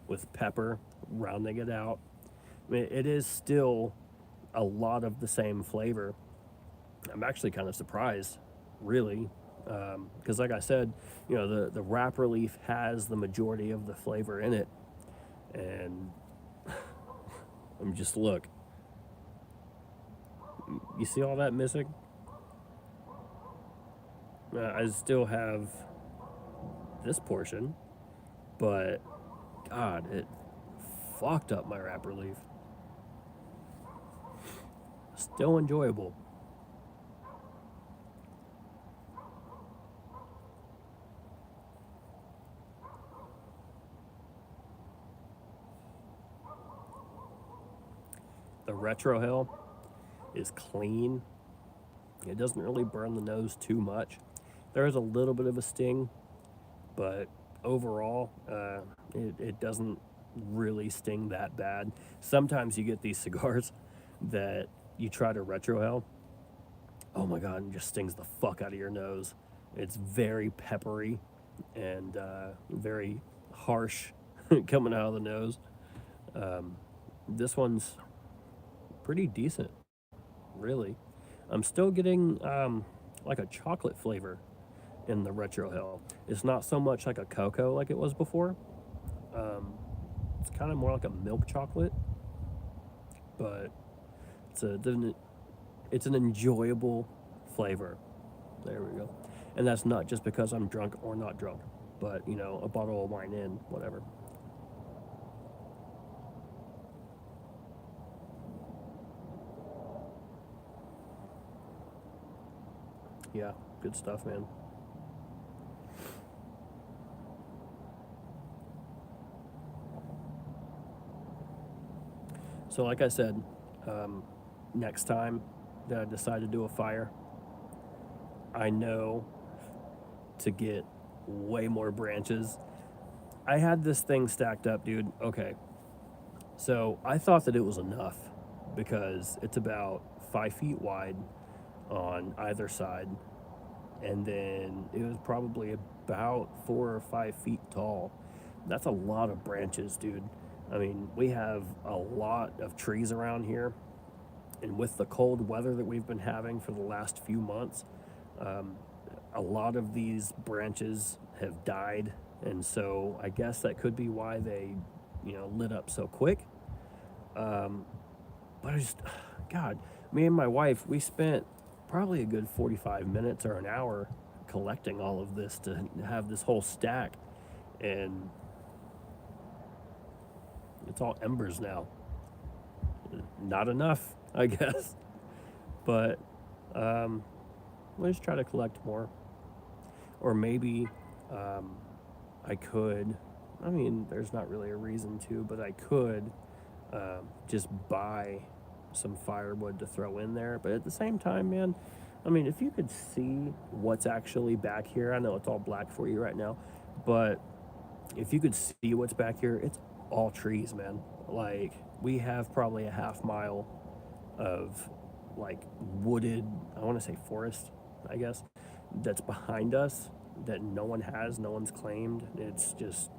with pepper rounding it out. I mean, it is still a lot of the same flavor. I'm actually kind of surprised, really, because like I said, the wrapper leaf has the majority of the flavor in it, and I'm just look. You see all that missing? I still have this portion, but God, it fucked up my wrapper leaf. Still enjoyable. The retro hell is clean. It doesn't really burn the nose too much. There is a little bit of a sting, but overall, it doesn't really sting that bad. Sometimes you get these cigars that you try to retro hell. Oh my god, it just stings the fuck out of your nose. It's very peppery and very harsh coming out of the nose. Um, this one's pretty decent, really. I'm still getting like a chocolate flavor in the retro hell. It's not so much like a cocoa like it was before. Um, it's kind of more like a milk chocolate, but it's a it's an enjoyable flavor. There we go. And that's not just because I'm drunk or not drunk, but a bottle of wine in, whatever. Yeah, good stuff, man. So, like I said, um, next time that I decide to do a fire, I know to get way more branches. I had this thing stacked up, dude. Okay. So I thought that it was enough because it's about 5 feet wide on either side. and then it was probably about 4 or 5 feet tall. That's a lot of branches, dude. I mean, we have a lot of trees around here, and with the cold weather that we've been having for the last few months, um, a lot of these branches have died, and so I guess that could be why they, lit up so quick. Um, but I just, God, me and my wife, we spent probably a good 45 minutes or an hour collecting all of this to have this whole stack, and it's all embers now. Not enough, I guess, but um, we'll just try to collect more. Or maybe um, I could, I mean, there's not really a reason to, but I could just buy some firewood to throw in there. But at the same time, man, I mean, if you could see what's actually back here, I know it's all black for you right now, but if you could see what's back here, it's all trees, man. Like, we have probably a half mile of like wooded, I want to say forest, I guess, that's behind us that no one has, no one's claimed. It's just,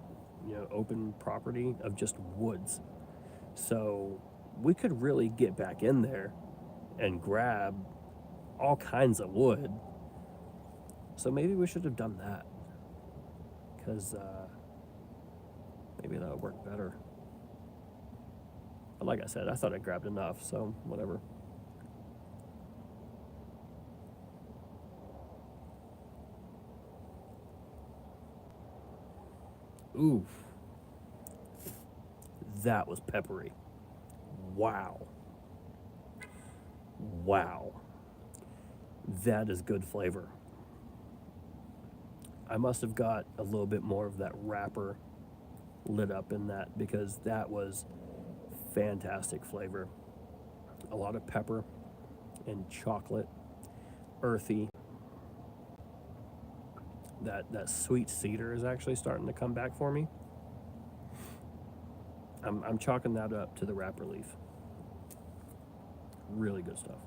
open property of just woods. So we could really get back in there and grab all kinds of wood. So maybe we should have done that, because maybe that would work better. But like I said, I thought I grabbed enough, so whatever. Oof, that was peppery. Wow. Wow. That is good flavor. I must have got a little bit more of that wrapper lit up in that, because that was fantastic flavor. A lot of pepper and chocolate, earthy. That sweet cedar is actually starting to come back for me. I'm chalking that up to the wrapper leaf. Really good stuff.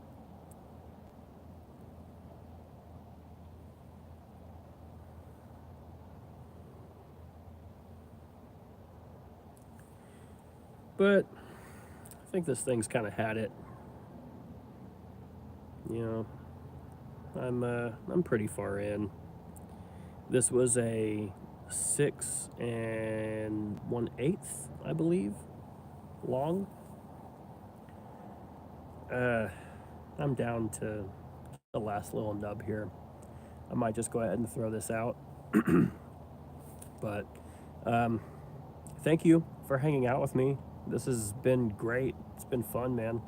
But I think this thing's kind of had it. You know, I'm pretty far in. This was a 6 1/8, I believe, long. Uh, I'm down to the last little nub here. I might just go ahead and throw this out. But um, thank you for hanging out with me. This has been great. It's been fun, man.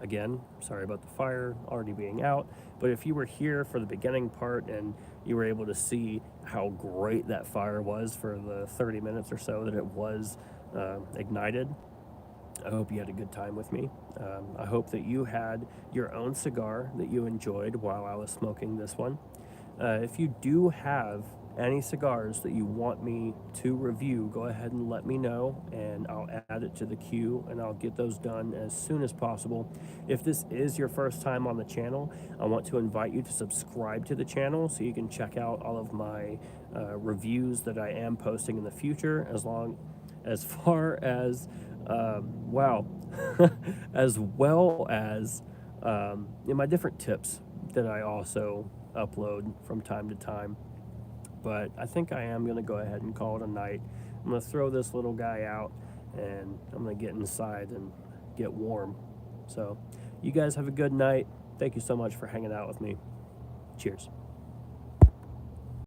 Again, sorry about the fire already being out, but if you were here for the beginning part and you were able to see how great that fire was for the 30 minutes or so that it was ignited, I hope you had a good time with me. I hope that you had your own cigar that you enjoyed while I was smoking this one. If you do have any cigars that you want me to review, go ahead and let me know, and I'll add it to the queue, and I'll get those done as soon as possible. If this is your first time on the channel, I want to invite you to subscribe to the channel so you can check out all of my reviews that I am posting in the future, as far as wow, as well as my different tips that I also upload from time to time. But I think I am going to go ahead and call it a night. I'm going to throw this little guy out, and I'm going to get inside and get warm. So you guys have a good night. Thank you so much for hanging out with me. Cheers.